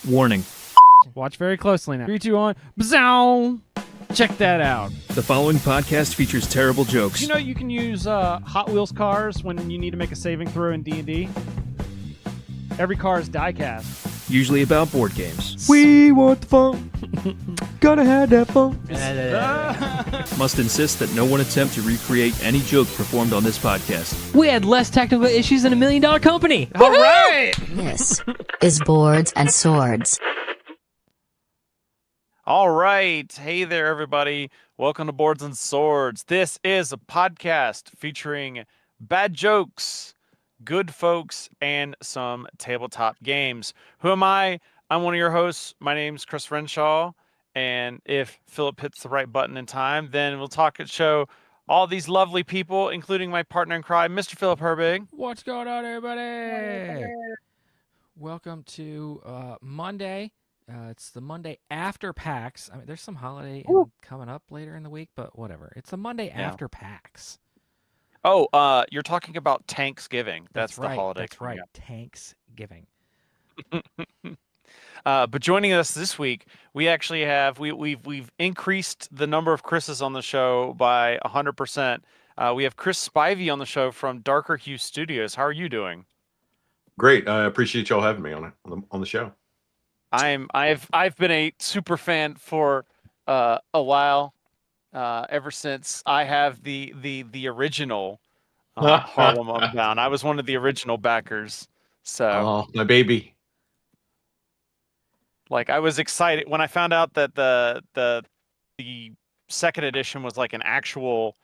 Warning. Watch very closely now. 3, 2, 1. Bzow! Check that out. The following podcast features terrible jokes. You know you can use Hot Wheels cars when you need to make a saving throw in D&D? Every car is die-cast. Usually about board games. We want the fun. Gotta have that fun. Must insist that no one attempt to recreate any joke performed on this podcast. We had less technical issues than $1 million company. All right! This is Boards and Swords. All right. Hey there, everybody. Welcome to Boards and Swords. This is a podcast featuring bad jokes, good folks, and some tabletop games. Who am I? I'm one of your hosts. My name's Chris Renshaw. And if Philip hits the right button in time, then we'll talk and show all these lovely people, including my partner in crime, Mr. Philip Herbig. What's going on, everybody? Welcome to Monday. It's the Monday after PAX. I mean, there's some holiday coming up later in the week, but whatever. It's the Monday after PAX. Oh, you're talking about Tanksgiving. That's the right. holiday. That's right. Tanksgiving. But joining us this week, we actually have we've increased the number of Chris's on the show by 100%. We have Chris Spivey on the show from Darker Hue Studios. How are you doing? Great. I appreciate y'all having me on the show. I've been a super fan for a while, ever since I have the original Harlem Unbound. I was one of the original backers. So my baby. Like, I was excited when I found out that the second edition was like an actual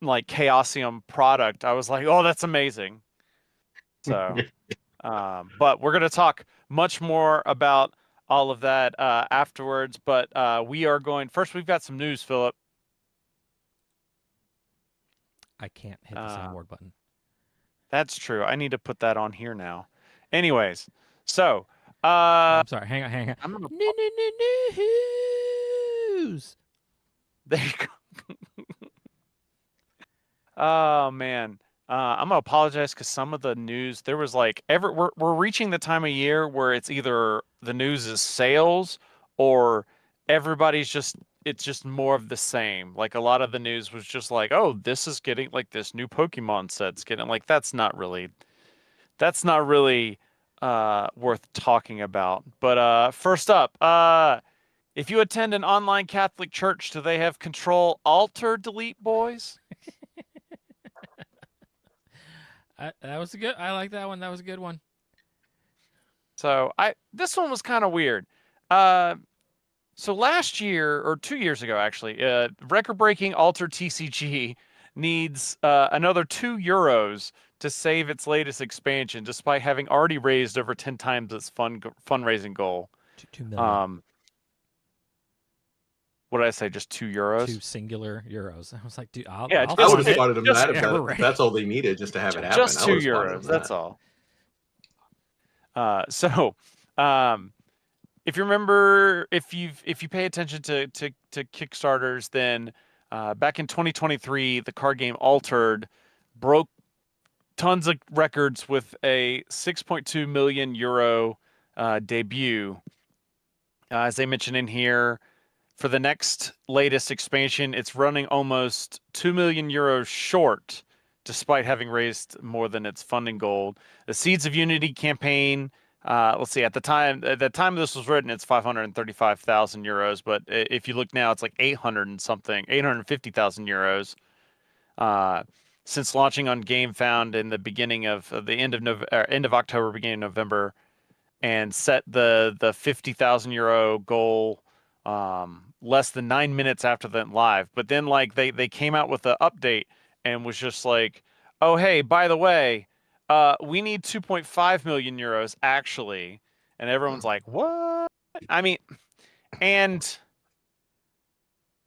like Chaosium product. I was like, oh, that's amazing. So, but we're gonna talk much more about all of that afterwards. But we are going first. We've got some news, Philip. I can't hit the soundboard button. That's true. I need to put that on here now. Anyways, so. I'm sorry. Hang on. I'm gonna... News. There you go. Oh man, I'm gonna apologize because some of the news there was like we're reaching the time of year where it's either the news is sales or it's just more of the same. Like, a lot of the news was just like, oh, this is getting like this new Pokemon set's getting like that's not really worth talking about. But first up, if you attend an online Catholic church, do they have Control Alt Delete, boys? That was good. I like that one. That was a good one. So this one was kind of weird. So last year or 2 years ago, actually, record-breaking Alter TCG needs another €2 to save its latest expansion, despite having already raised over 10 times its fundraising goal. 2 million. What did I say? Just €2? 2 singular euros. I was like, dude, I would have thought of that if that's all they needed just to have it happen. Just €2. That's all. So, if you remember, if you pay attention to Kickstarters, then back in 2023, the card game Altered broke tons of records with a €6.2 million debut. As they mentioned in here, for the next latest expansion, it's running almost €2 million short, despite having raised more than its funding goal. The Seeds of Unity campaign, let's see, at the time this was written, it's €535,000, but if you look now, it's like 850,000 euros. Since launching on GameFound in the beginning of the end of October, beginning of November, and set the €50,000 goal less than 9 minutes after the live. But then like they came out with an update and was just like, oh hey, by the way, we need €2.5 million actually, and everyone's like, what? I mean, and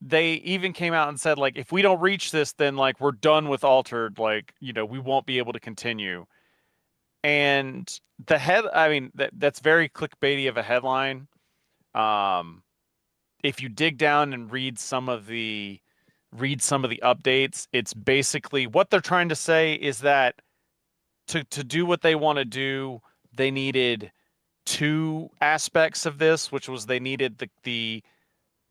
they even came out and said, like, if we don't reach this, then like we're done with Altered, like, we won't be able to continue. And that's very clickbaity of a headline. If you dig down and read some of the updates, it's basically what they're trying to say is that to do what they want to do, they needed two aspects of this, which was they needed the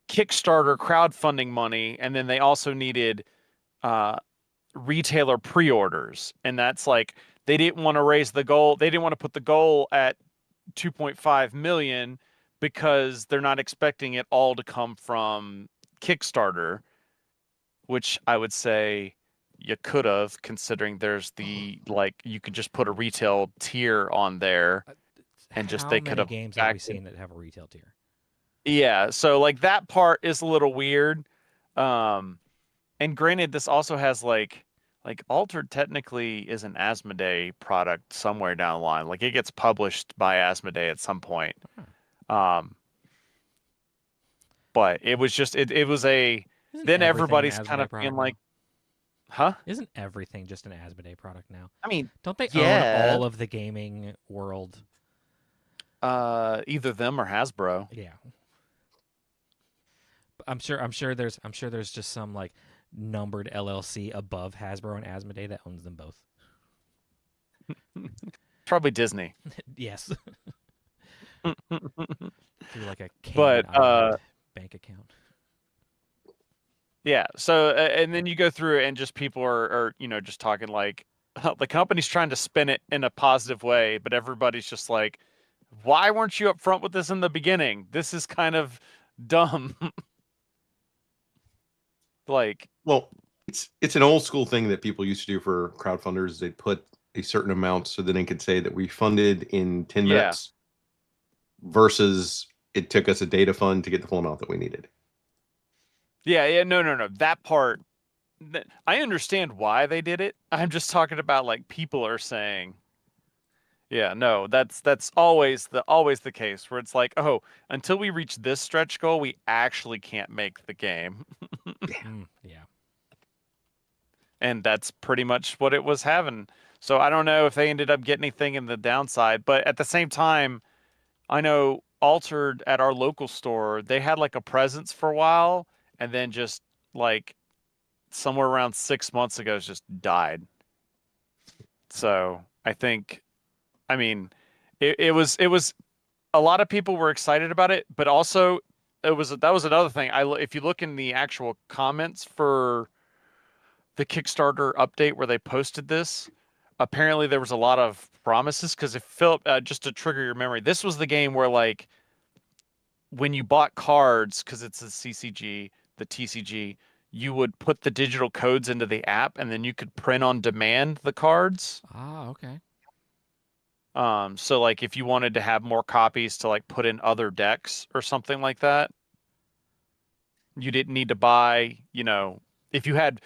Kickstarter crowdfunding money, and then they also needed retailer pre-orders. And that's like, they didn't want to raise the goal. They didn't want to put the goal at 2.5 million because they're not expecting it all to come from Kickstarter, which I would say you could have, considering there's the, like, you could just put a retail tier on there and just, they could have games have we seen that have a retail tier? Yeah, so like that part is a little weird. And granted, this also has like Altered technically is an Asmodee product somewhere down the line. Like it gets published by Asmodee at some point. But it was just it was a Isn't then everything everybody's an kind Asmodee of being product like, now? huh? Isn't everything just an Asmodee product now? I mean, Don't they yeah. own all of the gaming world? Either them or Hasbro. Yeah. I'm sure there's just some like numbered LLC above Hasbro and Asmodee that owns them both. Probably Disney. Yes. Through like a But, Cayman Island bank account. Yeah. So, and then you go through and just people are just talking like the company's trying to spin it in a positive way, but everybody's just like, why weren't you upfront with this in the beginning? This is kind of dumb. Like, Well, it's an old school thing that people used to do for crowdfunders. They put a certain amount so that they could say that we funded in 10 Yeah. minutes versus it took us a day to fund to get the full amount that we needed. yeah, no. That part, I understand why they did it. I'm just talking about like people are saying, yeah, no, that's always the case where it's like, oh, until we reach this stretch goal, we actually can't make the game. Yeah. And that's pretty much what it was having. So I don't know if they ended up getting anything in the downside, but at the same time, I know Altered at our local store, they had like a presence for a while, and then just like somewhere around 6 months ago, just died. So I think, I mean, it was a lot of people were excited about it, but also that was another thing. If you look in the actual comments for the Kickstarter update where they posted this, apparently there was a lot of promises because if Philip, just to trigger your memory, this was the game where like when you bought cards, because it's a CCG, the TCG, you would put the digital codes into the app and then you could print on demand the cards. Ah, okay. So like if you wanted to have more copies to like put in other decks or something like that, you didn't need to buy, if you had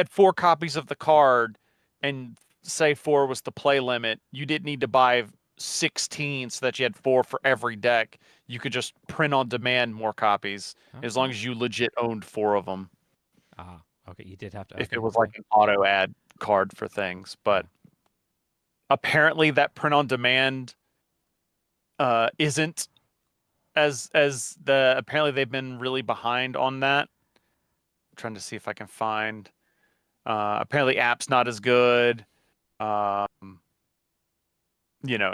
4 copies of the card and say 4 was the play limit, you didn't need to buy 16 so that you had 4 for every deck. You could just print on demand more copies as long as you legit owned 4 of them. Ah, okay. You did have to. If okay, it was okay. like an auto add card for things, but apparently that print on demand isn't apparently they've been really behind on that. I'm trying to see if I can find apparently app's not as good. And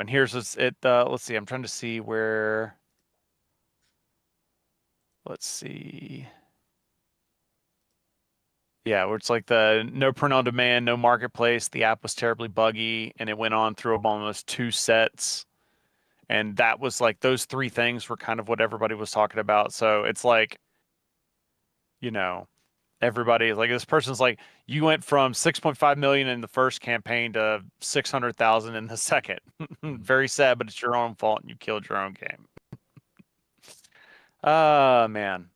here's it let's see, I'm trying to see where, let's see. Yeah, where it's like the no print on demand, no marketplace. The app was terribly buggy, and it went on through almost 2 sets. And that was like those 3 things were kind of what everybody was talking about. So it's like, everybody like this person's like, you went from 6.5 million in the first campaign to 600,000 in the second. Very sad, but it's your own fault, and you killed your own game. Man.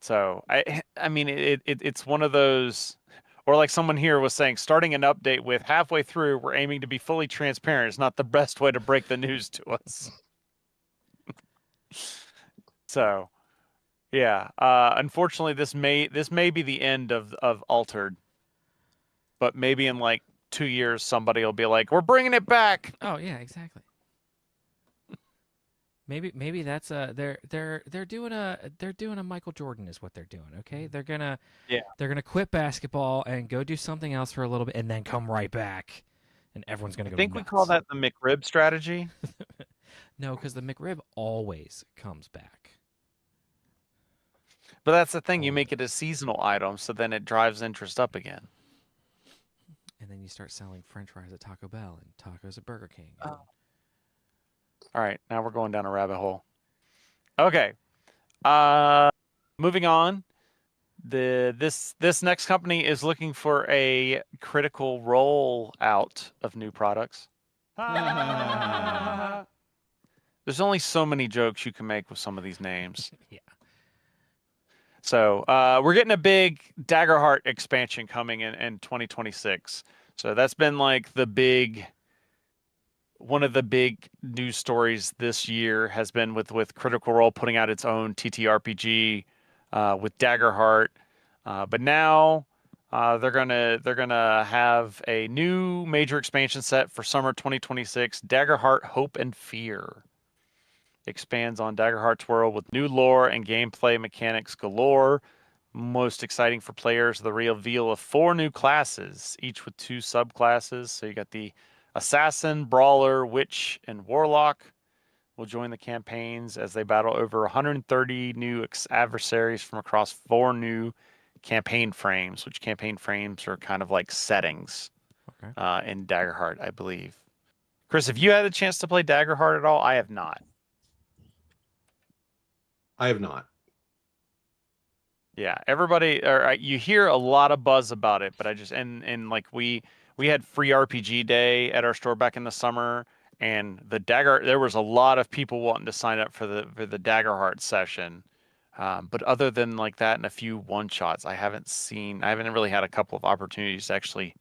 So I mean it's one of those, or like someone here was saying, starting an update with halfway through, we're aiming to be fully transparent is not the best way to break the news to us. So yeah, unfortunately this may be the end of Altered, but maybe in like 2 years somebody will be like, we're bringing it back. Oh yeah, exactly. Maybe that's they're doing a Michael Jordan is what they're doing. Okay, they're gonna quit basketball and go do something else for a little bit and then come right back, and everyone's gonna go. I think nuts. we call that the McRib strategy. No, because the McRib always comes back. But that's the thing. You Always. make it a seasonal item, so then it drives interest up again. And then you start selling French fries at Taco Bell and tacos at Burger King. Oh. All right, now we're going down a rabbit hole. Okay. Moving on. This next company is looking for a critical rollout of new products. There's only so many jokes you can make with some of these names. Yeah. So we're getting a big Daggerheart expansion coming in 2026. So that's been like one of the big news stories this year has been with Critical Role putting out its own TTRPG with Daggerheart. But now they're gonna have a new major expansion set for summer 2026. Daggerheart: Hope and Fear expands on Daggerheart's world with new lore and gameplay mechanics galore. Most exciting for players, the reveal of 4 new classes, each with 2 subclasses. So you got the Assassin, Brawler, Witch, and Warlock will join the campaigns as they battle over 130 new adversaries from across 4 new campaign frames, which campaign frames are kind of like settings in Daggerheart, I believe. Chris, have you had a chance to play Daggerheart at all? I have not. I have not. Yeah, everybody, or you hear a lot of buzz about it, but I just and like we had free RPG day at our store back in the summer, and there was a lot of people wanting to sign up for the Daggerheart session. But other than like that and a few one shots, I haven't really had a couple of opportunities to actually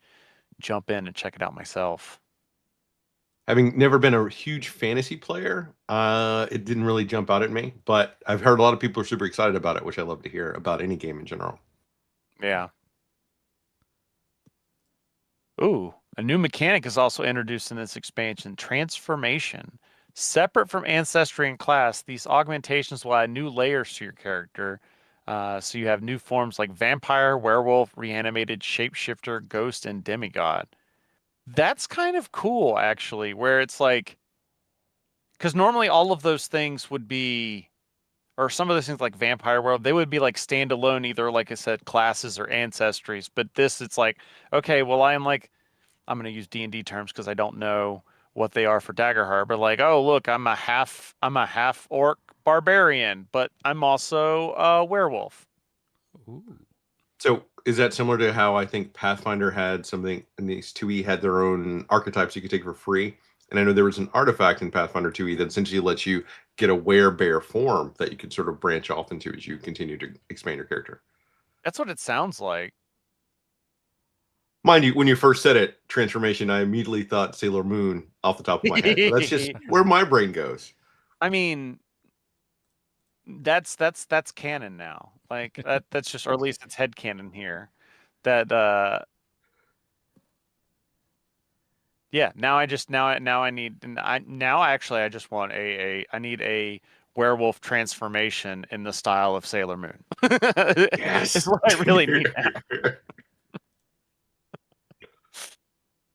jump in and check it out myself. Having never been a huge fantasy player, it didn't really jump out at me. But I've heard a lot of people are super excited about it, which I love to hear about any game in general. Yeah. Ooh, a new mechanic is also introduced in this expansion: Transformation. Separate from Ancestry and Class, these augmentations will add new layers to your character. So you have new forms like Vampire, Werewolf, Reanimated, Shapeshifter, Ghost, and Demigod. That's kind of cool, actually, where it's like, because normally all of those things would be, or some of those things like Vampire World, they would be like standalone, either like I said, classes or ancestries. But this, it's like, okay, well, I'm going to use D&D terms because I don't know what they are for Daggerheart, but like, oh look, I'm a half orc barbarian, but I'm also a werewolf. Ooh. So is that similar to how I think Pathfinder had something, and these 2E had their own archetypes you could take for free? And I know there was an artifact in Pathfinder 2E that essentially lets you get a werebear form that you could sort of branch off into as you continue to expand your character. That's what it sounds like. Mind you, when you first said it, transformation, I immediately thought Sailor Moon off the top of my head. But that's just where my brain goes. I mean, that's canon now. Like that's just, or at least it's headcanon here. That yeah. Now I just I want I need a werewolf transformation in the style of Sailor Moon. Yes, is what I really need now.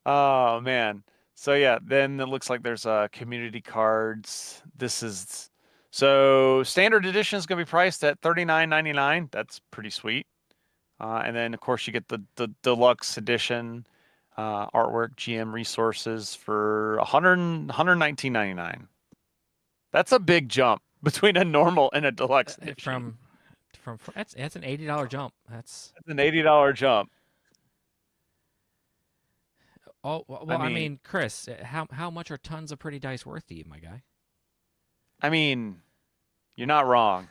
Oh man. So yeah, then it looks like there's community cards. So standard edition is gonna be priced at $39.99. That's pretty sweet. And then of course you get the deluxe edition artwork, GM resources for $119.99. That's a big jump between a normal and a deluxe edition. From that's an $80 jump. That's an $80 jump. Oh well, I mean, Chris, how much are tons of pretty dice worth to you, my guy? I mean, you're not wrong.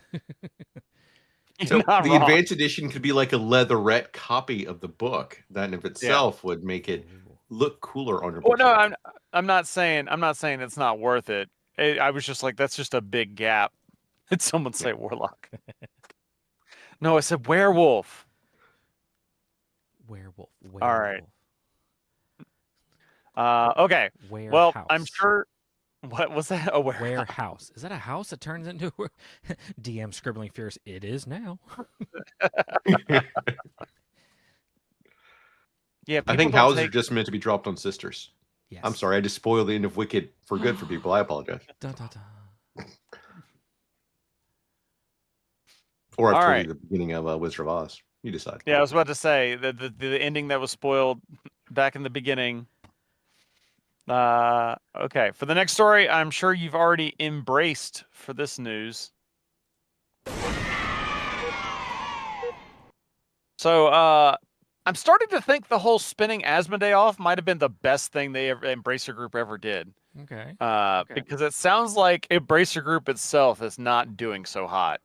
So the advanced edition could be like a leatherette copy of the book. That in of itself would make it look cooler on your book. Well, no, I'm not saying it's not worth it. I was just like, that's just a big gap. Did someone say warlock? No, I said werewolf. Werewolf. All right. Okay. Warehouse. Well, I'm sure. What was that? A warehouse? Warehouse. Is that a house that turns into DM scribbling fierce? It is now. Yeah, I think houses are just meant to be dropped on sisters. Yes. I'm sorry, I just spoiled the end of Wicked for good for people. I apologize. Dun, dun, dun. Or I've All told right. you the beginning of Wizard of Oz. You decide. Yeah, I was about to say the ending that was spoiled back in the beginning. Okay. For the next story, I'm sure you've already embraced for this news. So, I'm starting to think the whole spinning Asmodee off might have been the best thing Embracer Group ever did. Okay. Because it sounds like Embracer Group itself is not doing so hot.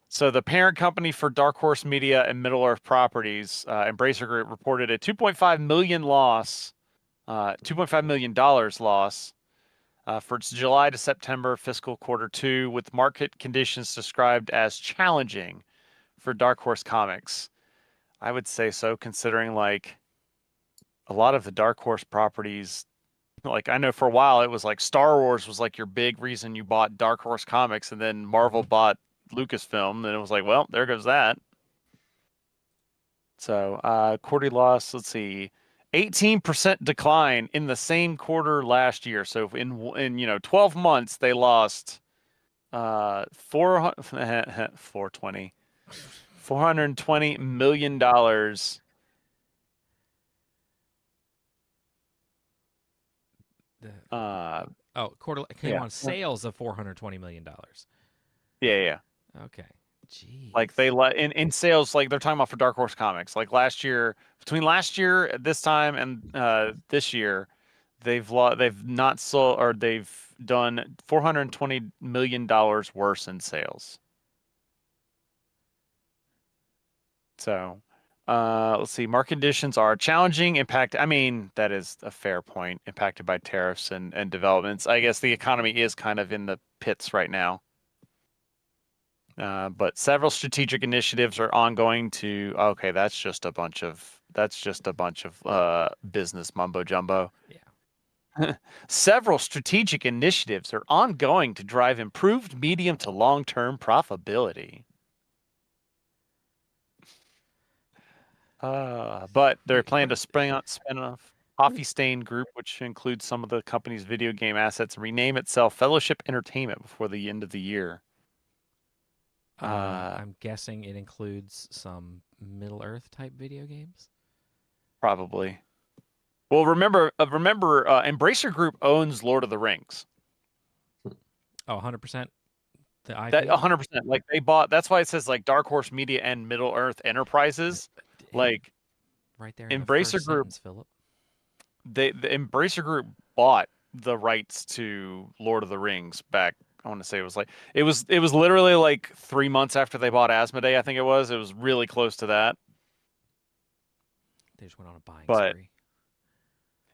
So the parent company for Dark Horse Media and Middle Earth Properties, Embracer Group, reported a $2.5 million loss, $2.5 million loss for its July to September fiscal quarter 2, with market conditions described as challenging for Dark Horse Comics. I would say so, considering like a lot of the Dark Horse properties, like I know for a while it was like Star Wars was like your big reason you bought Dark Horse Comics, and then Marvel bought Lucasfilm, and it was like, well, there goes that. So quarterly loss, let's see, 18% decline in the same quarter last year. So in 12 months they lost 420 million dollars. Quarterly came on sales of $420 million. Yeah. Okay. Jeez. Like they in sales, like they're talking about for Dark Horse Comics. Like between last year at this time and this year, they've not sold, or they've done $420 million worse in sales. So, let's see. Market conditions are challenging. I mean, that is a fair point. Impacted by tariffs and developments. I guess the economy is kind of in the pits right now. But several strategic initiatives are ongoing to. Okay, that's just a bunch of business mumbo jumbo. Yeah. Several strategic initiatives are ongoing to drive improved medium to long-term profitability. But they're planning to spin off Coffee Stain Group, which includes some of the company's video game assets, and rename itself Fellowship Entertainment before the end of the year. I'm guessing it includes some Middle Earth type video games. Probably. Well, remember, Embracer Group owns Lord of the Rings. Oh, 100%. The IP. That 100%. Like they bought. That's why it says like Dark Horse Media and Middle Earth Enterprises. Like right there. In Embracer the first Group. sentence, Philip. The Embracer Group bought the rights to Lord of the Rings back. I want to say it was literally like 3 months after they bought Asmodee. I think it was. It was really close to that. They just went on a buying spree.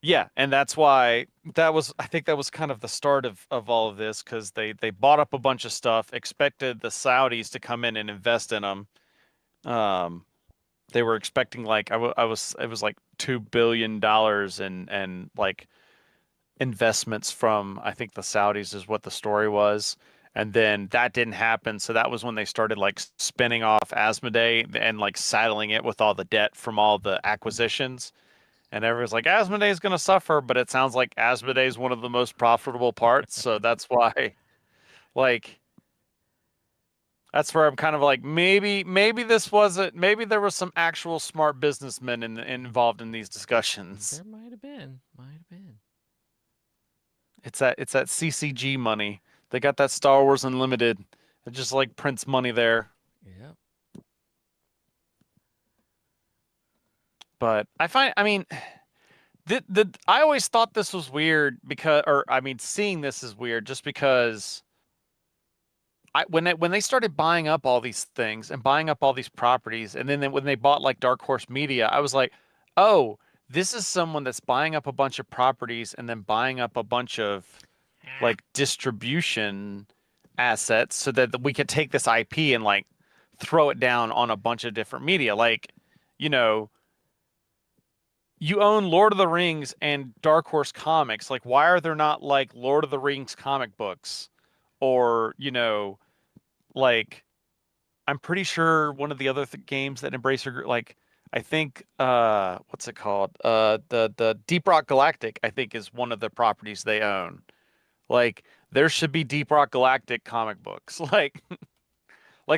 Yeah, and that's why I think that was kind of the start of all of this, because they bought up a bunch of stuff, expected the Saudis to come in and invest in them. They were expecting like it was like $2 billion and like investments from, I think, the Saudis is what the story was. And then that didn't happen. So that was when they started like spinning off Asmodee and like saddling it with all the debt from all the acquisitions. And everyone's like, Asmodee is going to suffer, but it sounds like Asmodee is one of the most profitable parts. So that's why, like, that's where I'm kind of like, maybe this wasn't, maybe there was some actual smart businessmen involved in these discussions. There might have been. It's that CCG money. They got that Star Wars Unlimited. It just like prints money there. Yeah. But I mean, I always thought this was weird seeing this is weird just because when they started buying up all these things and buying up all these properties, and then when they bought like Dark Horse Media, I was like, oh, this is someone that's buying up a bunch of properties and then buying up a bunch of like distribution assets so that we could take this IP and like throw it down on a bunch of different media. Like, you own Lord of the Rings and Dark Horse Comics. Like, why are there not like Lord of the Rings comic books? Or, like, I'm pretty sure one of the other games that Embracer Group, like, I think what's it called? The Deep Rock Galactic, I think, is one of the properties they own. Like there should be Deep Rock Galactic comic books. Like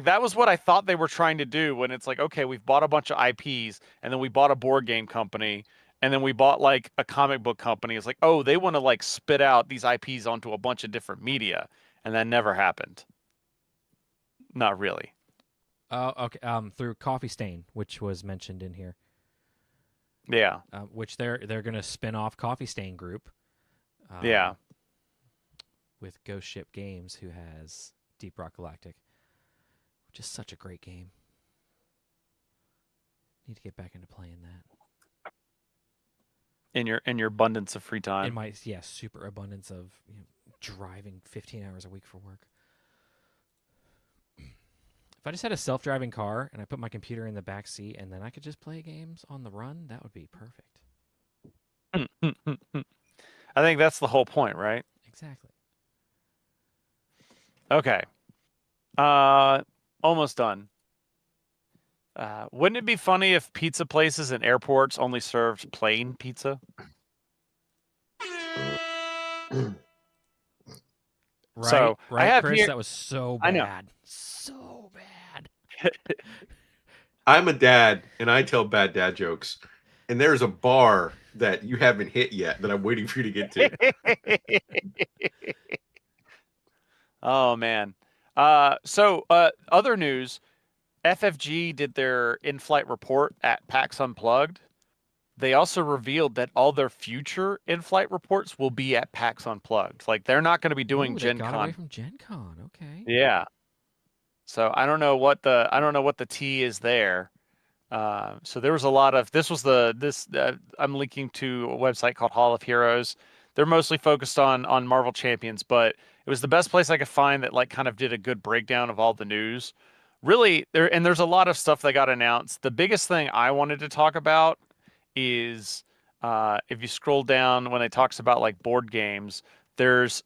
that was what I thought they were trying to do when it's like, okay, we've bought a bunch of IPs and then we bought a board game company and then we bought like a comic book company. It's like, oh, they want to like spit out these IPs onto a bunch of different media, and that never happened. Not really. Oh, okay. Through Coffee Stain, which was mentioned in here, Yeah. which they're going to spin off Coffee Stain Group. Yeah. With Ghost Ship Games, who has Deep Rock Galactic, which is such a great game. Need to get back into playing that. In your abundance of free time. In my super abundance of driving 15 hours a week for work. If I just had a self-driving car and I put my computer in the back seat and then I could just play games on the run, that would be perfect. I think that's the whole point, right? Exactly. Okay. Almost done. Wouldn't it be funny if pizza places and airports only served plain pizza? Right, So, right, I have Chris? here- That was so I know. bad. So bad. I'm a dad, and I tell bad dad jokes. And there's a bar that you haven't hit yet that I'm waiting for you to get to. Oh man. So other news, FFG did their in-flight report at PAX Unplugged. They also revealed that all their future in-flight reports will be at PAX Unplugged. Like they're not going to be doing Ooh, Gen they got Con. away from Gen Con. Okay. Yeah. So I don't know what the T is there. So there was a lot of I'm linking to a website called Hall of Heroes. They're mostly focused on Marvel Champions, but it was the best place I could find that like kind of did a good breakdown of all the news. Really, there's a lot of stuff that got announced. The biggest thing I wanted to talk about is if you scroll down when it talks about like board games, there's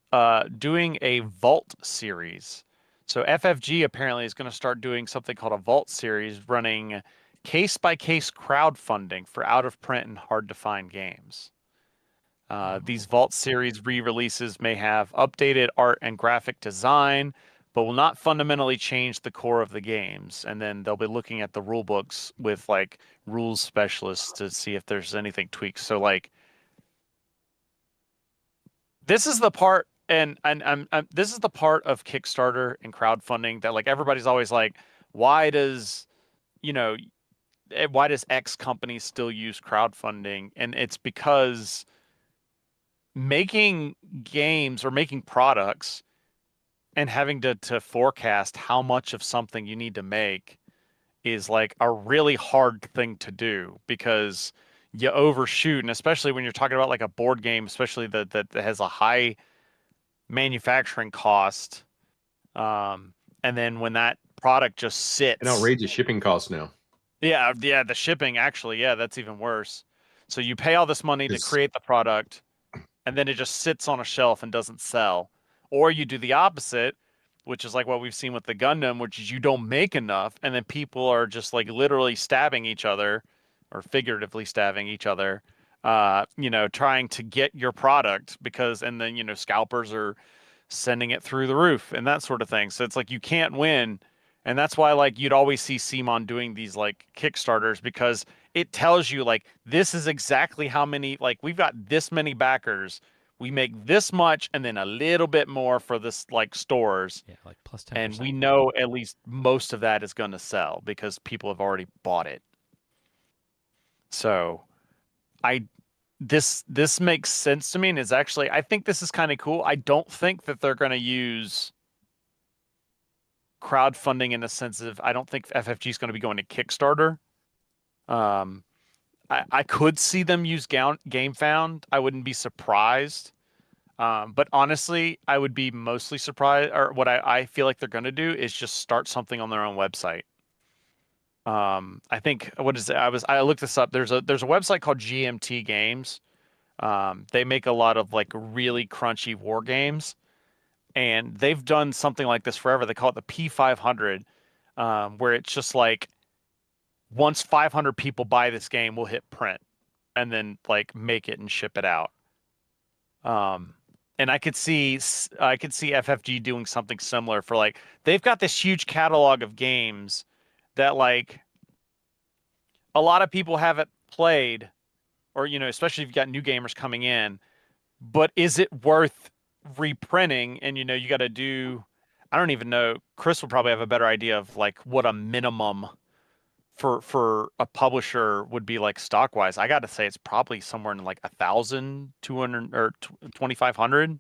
doing a Vault series. So FFG apparently is going to start doing something called a Vault series, running case by case crowdfunding for out of print and hard to find games. These Vault series re releases may have updated art and graphic design, but will not fundamentally change the core of the games. And then they'll be looking at the rule books with like rules specialists to see if there's anything tweaked. So like this is the part and this is the part of Kickstarter and crowdfunding that like everybody's always like, why does X company still use crowdfunding? And it's because making games or making products and having to forecast how much of something you need to make is like a really hard thing to do because you overshoot. And especially when you're talking about like a board game, especially that has a high manufacturing cost. And then when that product just sits. An outrageous shipping cost now. Yeah, the shipping actually, that's even worse. So you pay all this money to create the product, and then it just sits on a shelf and doesn't sell. Or you do the opposite, which is like what we've seen with the Gundam, which is you don't make enough, and then people are just like literally stabbing each other, or figuratively stabbing each other, trying to get your product and then scalpers are sending it through the roof and that sort of thing. So it's like you can't win. And that's why like you'd always see CMON doing these like Kickstarters because it tells you like this is exactly how many, like we've got this many backers. We make this much and then a little bit more for this like stores. Yeah, like plus 10%. And we know at least most of that is going to sell because people have already bought it. So this makes sense to me and is actually, I think this is kind of cool. I don't think that they're going to use crowdfunding in the sense of I don't think FFG is going to be going to Kickstarter. I could see them use GameFound. I wouldn't be surprised. But honestly, I would be mostly surprised, or what I feel like they're going to do is just start something on their own website. I think what is it? I looked this up. There's a website called GMT Games. They make a lot of like really crunchy war games. And they've done something like this forever. They call it the P500, where it's just like once 500 people buy this game, we'll hit print and then like make it and ship it out. And I could see FFG doing something similar for like, they've got this huge catalog of games that like a lot of people haven't played, or, you know, especially if you've got new gamers coming in, but is it worth reprinting? And, you know, you got to do, I don't even know, Chris will probably have a better idea of like what a minimum for a publisher would be like stock wise. I got to say it's probably somewhere in like 1,200 or 2,500.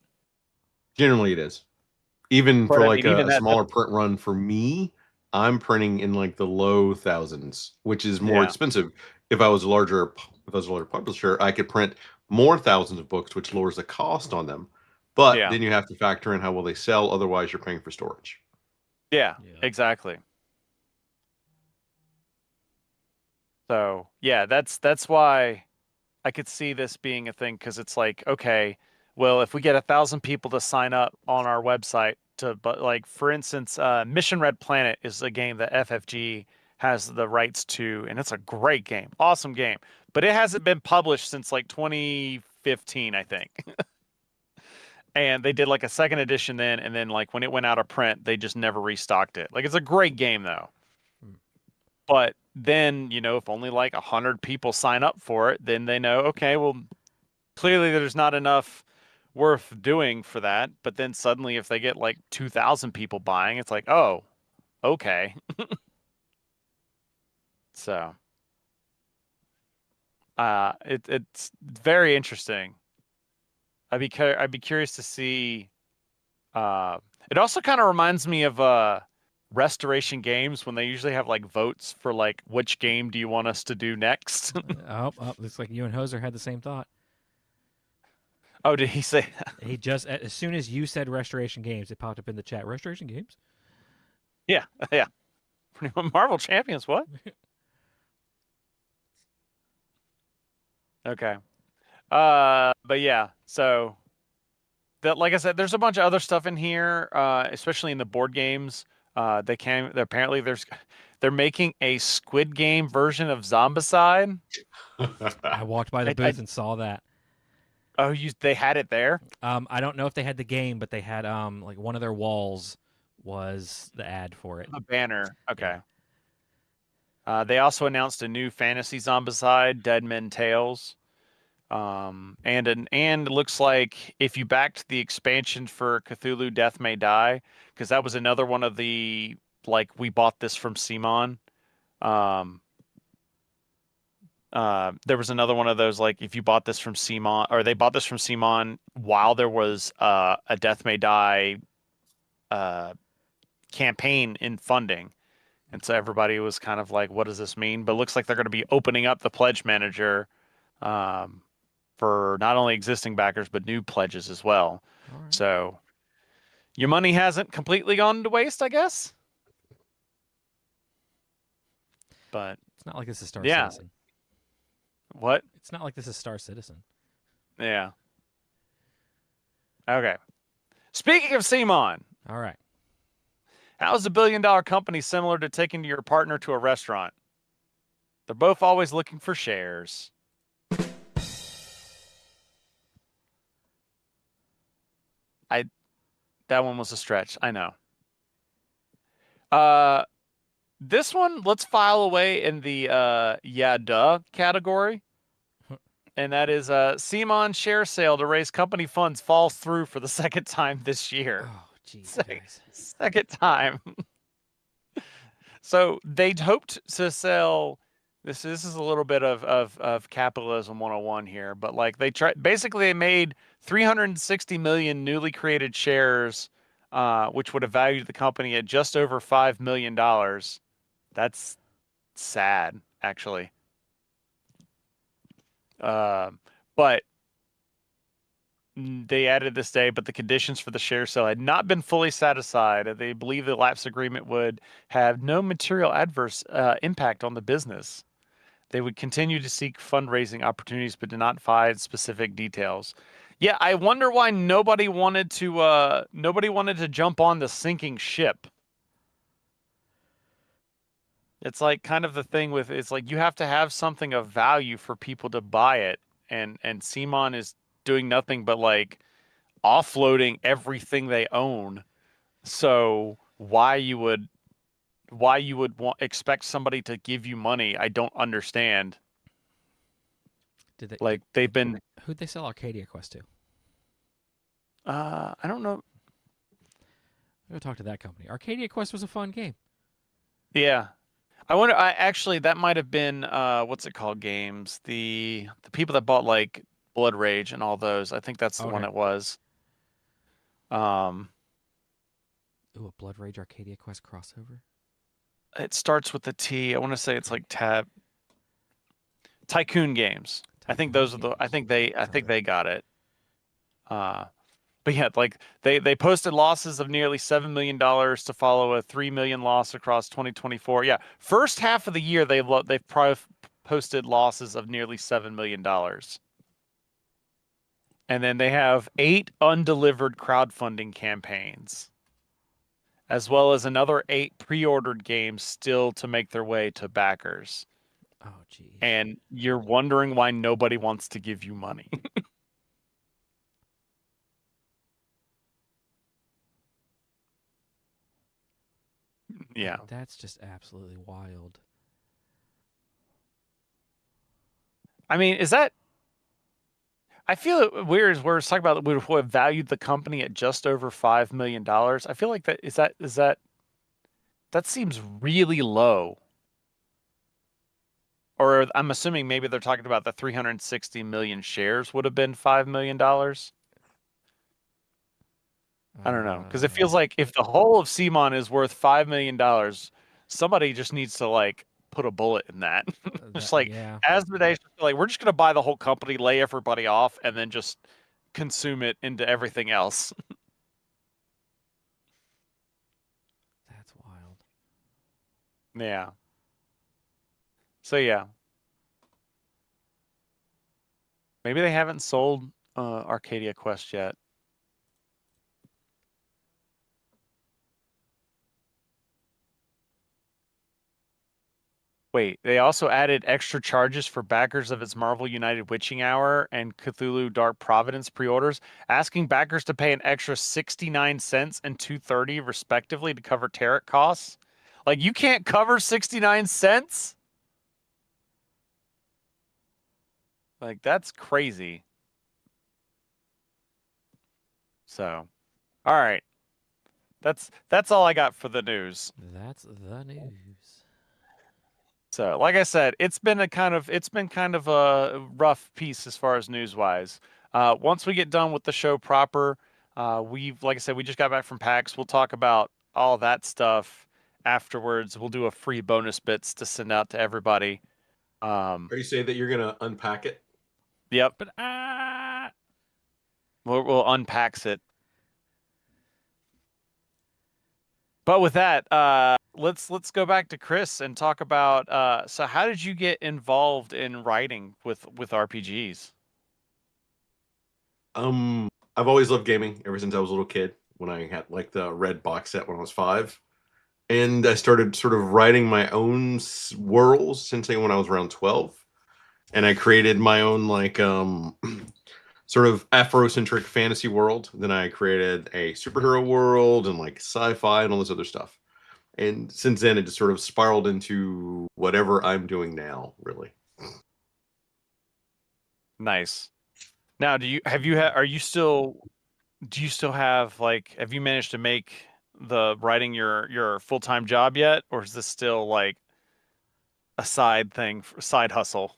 Generally, it is. Even But for I like mean, even a that- smaller print run for me, I'm printing in like the low thousands, which is more Yeah. expensive. If I was a larger publisher, I could print more thousands of books, which lowers the cost on them. But Yeah. then you have to factor in how well they sell. Otherwise, you're paying for storage. Yeah, Yeah. exactly. So yeah, that's why I could see this being a thing, because it's like, okay, well, if we get 1,000 people to sign up on our website to, but like for instance, Mission Red Planet is a game that FFG has the rights to, and it's a great game, awesome game, but it hasn't been published since like 2015, I think. And they did like a second edition then, and then like when it went out of print, they just never restocked it. Like it's a great game though. But then, you know, if only like 100 people sign up for it, then they know, okay, well, clearly there's not enough worth doing for that. But then suddenly if they get like 2,000 people buying, it's like, oh, okay. So it's very interesting. I'd be curious to see. It also kind of reminds me of Restoration Games, when they usually have like votes for like which game do you want us to do next. Oh, looks like you and Hoser had the same thought. Oh, did he say? He just, as soon as you said Restoration Games, it popped up in the chat. Restoration Games? Yeah. Marvel Champions, what? Okay. But yeah, so that, like I said, there's a bunch of other stuff in here, especially in the board games. Apparently they're making a Squid Game version of Zombicide. I walked by the booth and saw that. Oh, they had it there? I don't know if they had the game, but they had like one of their walls was the ad for it. A banner. Okay. They also announced a new fantasy Zombicide, Dead Men Tales. And it looks like if you backed the expansion for Cthulhu Death May Die, because that was another one of the, like, we bought this from CMON. There was another one of those, like, if you bought this from CMON, or they bought this from CMON while there was a Death May Die campaign in funding. And so everybody was kind of like, what does this mean? But it looks like they're going to be opening up the pledge manager for not only existing backers, but new pledges as well. Right. So your money hasn't completely gone to waste, I guess. But it's not like this is Star Yeah. Citizen. What? It's not like this is Star Citizen. Yeah. Okay. Speaking of CMON, All right. how is a billion-dollar company similar to taking your partner to a restaurant? They're both always looking for shares. That one was a stretch. I know. This one, let's file away in the yeah duh category. And that is CMON share sale to raise company funds falls through for the second time this year. Oh, geez, guys. Second time. So they'd hoped to sell. This is a little bit of capitalism 101 here, but like they made 360 million newly created shares, which would have valued the company at just over $5 million. That's sad, actually. But they added this day, but the conditions for the share sale had not been fully satisfied. They believe the lapse agreement would have no material adverse impact on the business. They would continue to seek fundraising opportunities, but did not provide specific details. Yeah, I wonder why nobody wanted to jump on the sinking ship. It's like kind of the thing with it's like you have to have something of value for people to buy it, and CMON is doing nothing but like offloading everything they own. So why you would expect somebody to give you money, I don't understand. Did they? Like they've been Who'd they sell Arcadia Quest to? I don't know. I'm gonna talk to that company. Arcadia Quest was a fun game. Yeah. I wonder I actually that might have been what's it called games? The people that bought like Blood Rage and all those. I think that's the one Okay. it was. Um Ooh, a Blood Rage Arcadia Quest crossover. it starts with the T. I want to say it's like Tycoon Games. I think those are the I think they got it. But yeah, like they posted losses of nearly $7 million to follow a $3 million loss across 2024. Yeah, first half of the year they've posted losses of nearly $7 million. And then they have 8 undelivered crowdfunding campaigns, as well as another 8 pre-ordered games still to make their way to backers. Oh, geez. And you're wondering why nobody wants to give you money. Yeah. That's just absolutely wild. I mean, is that? I feel it weird. We're talking about we would have valued the company at just over $5 million. I feel like that seems really low. Or I'm assuming maybe they're talking about the 360 million shares would have been $5 million. I don't know, because it feels like if the whole of CMON is worth $5 million, somebody just needs to like put a bullet in that. Just like yeah. Asmodee, like we're just gonna buy the whole company, lay everybody off, and then just consume it into everything else. That's wild. Yeah. So yeah, maybe they haven't sold Arcadia Quest yet. Wait, they also added extra charges for backers of its Marvel United Witching Hour and Cthulhu Dark Providence pre-orders, asking backers to pay an extra 69 cents and 230 respectively to cover tarot costs. Like you can't cover 69 cents? Like that's crazy. So, all right. That's all I got for the news. That's the news. So, like I said, it's been kind of a rough piece as far as news wise. Once we get done with the show proper, like I said, we just got back from PAX. We'll talk about all that stuff afterwards. We'll do a free bonus bits to send out to everybody. Are you saying that you're gonna unpack it? Yep. But We'll unpack it. But with that, let's go back to Chris and talk about. So, how did you get involved in writing with RPGs? I've always loved gaming ever since I was a little kid. When I had like the red box set when I was 5, and I started sort of writing my own worlds since when I was around 12, and I created my own like sort of Afrocentric fantasy world. Then I created a superhero world and like sci-fi and all this other stuff. And since then, it just sort of spiraled into whatever I'm doing now, really. Nice. Now, do you still have like have you managed to make the writing your full-time job yet, or is this still like a side thing, side hustle?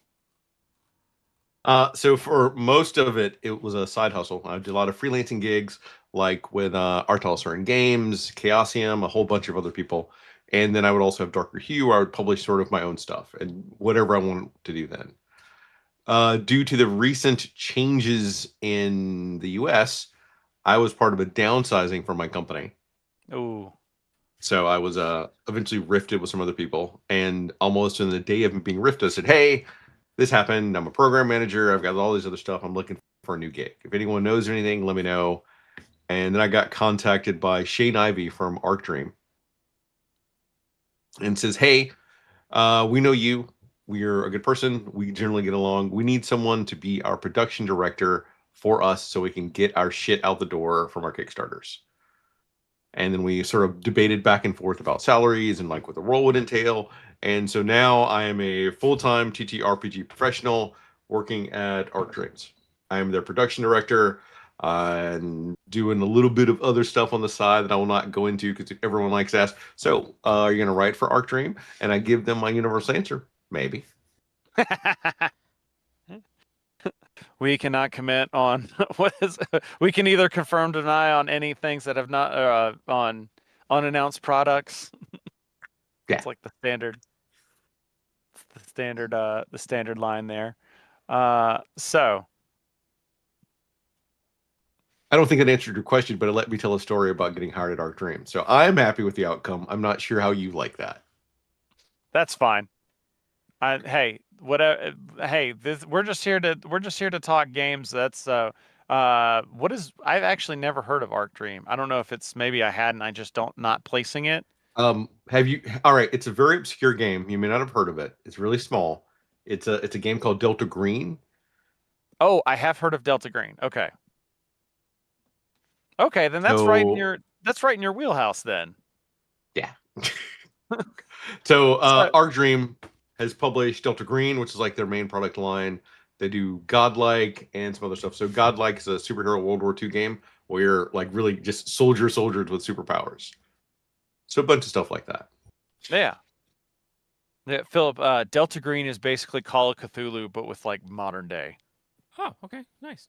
So for most of it, it was a side hustle. I did a lot of freelancing gigs, like with Artal Certain Games, Chaosium, a whole bunch of other people. And then I would also have Darker Hue, where I would publish sort of my own stuff and whatever I wanted to do then. Due to the recent changes in the US, I was part of a downsizing for my company. Ooh. So I was eventually rifted with some other people. And almost in the day of being rifted, I said, hey, this happened. I'm a program manager. I've got all these other stuff. I'm looking for a new gig. If anyone knows anything, let me know. And then I got contacted by Shane Ivey from Arc Dream and says, hey, We know you. We're a good person. We generally get along. We need someone to be our production director for us so we can get our shit out the door from our Kickstarters. And then we sort of debated back and forth about salaries and like what the role would entail. And so now I am a full-time TTRPG professional working at Arc Dreams. I am their production director and doing a little bit of other stuff on the side that I will not go into because everyone likes to ask. So, are you going to write for Arc Dream? And I give them my universal answer. Maybe. We cannot comment on what is. We can either confirm or deny on any things that have not on unannounced products. Yeah. It's like the standard. The standard line there. So I don't think that answered your question, but it let me tell a story about getting hired at Arc Dream. So I'm happy with the outcome. I'm not sure how you like that. that's fine. Hey, whatever. Hey, we're just here to talk games. That's what is? I've actually never heard of Arc Dream. I don't know if it's maybe I had and I just don't not placing it. Have you? All right, it's a very obscure game. You may not have heard of it. It's really small. It's a game called Delta Green. Oh, I have heard of Delta Green. Okay. Okay, then that's right in your wheelhouse then. Yeah. So Arc Dream has published Delta Green, which is like their main product line. They do Godlike and some other stuff. So Godlike is a superhero World War II game where you're like really just soldiers with superpowers. So a bunch of stuff like that. Yeah. Yeah, Philip, Delta Green is basically Call of Cthulhu, but with like modern day. Oh, okay. Nice.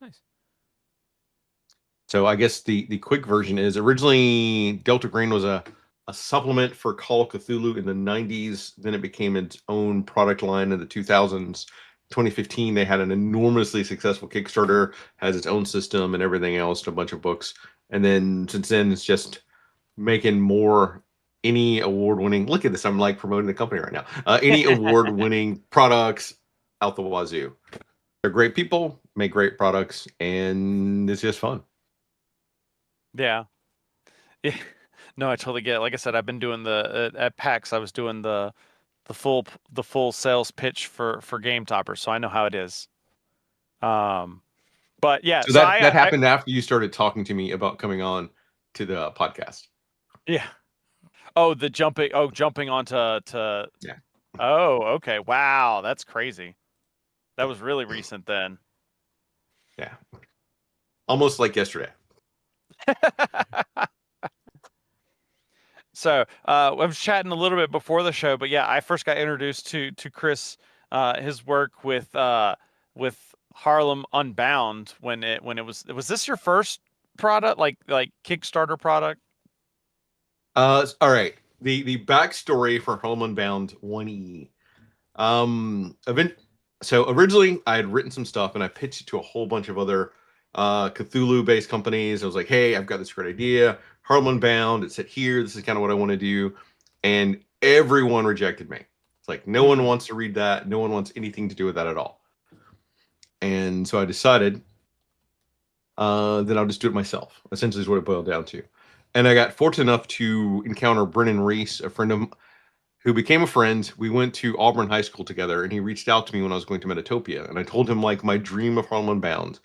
So I guess the quick version is originally Delta Green was a supplement for Call of Cthulhu in the 90s. Then it became its own product line in the 2000s. 2015, they had an enormously successful Kickstarter, has its own system and everything else, a bunch of books. And then since then, it's just making more any award-winning. Look at this, I'm like promoting the company right now. Any award-winning products out the wazoo. They're great people, make great products, and it's just fun. Yeah. Yeah. No, I totally get it. Like I said, I've been doing at PAX. I was doing the full sales pitch for Game Topper, so I know how it is. But yeah, so that happened after you started talking to me about coming on to the podcast. Yeah. Oh, jumping onto yeah. Oh, okay. Wow, that's crazy. That was really recent then. Yeah. Almost like yesterday. So I was chatting a little bit before the show, but yeah, I first got introduced to Chris, his work with Harlem Unbound when it was this your first product, like Kickstarter product? All right. The backstory for Harlem Unbound 1E. So originally I had written some stuff and I pitched it to a whole bunch of other Cthulhu-based companies. I was like, hey, I've got this great idea. Harlem Unbound, it's set here. This is kind of what I want to do. And everyone rejected me. It's like, no one wants to read that. No one wants anything to do with that at all. And so I decided that I'll just do it myself, essentially is what it boiled down to. And I got fortunate enough to encounter Brennan Reese, a friend of who became a friend. We went to Auburn High School together, and he reached out to me when I was going to Metatopia. And I told him like my dream of Harlem Unbound.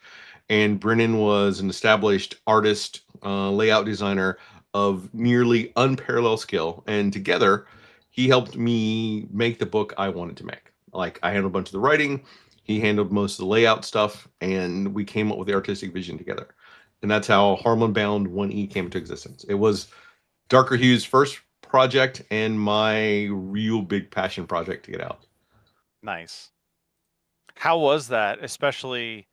And Brennan was an established artist, layout designer of nearly unparalleled skill. And together, he helped me make the book I wanted to make. Like, I handled a bunch of the writing, he handled most of the layout stuff, and we came up with the artistic vision together. And that's how Harlem Bound 1E came into existence. It was Darker Hue's first project and my real big passion project to get out. Nice. How was that? Especially,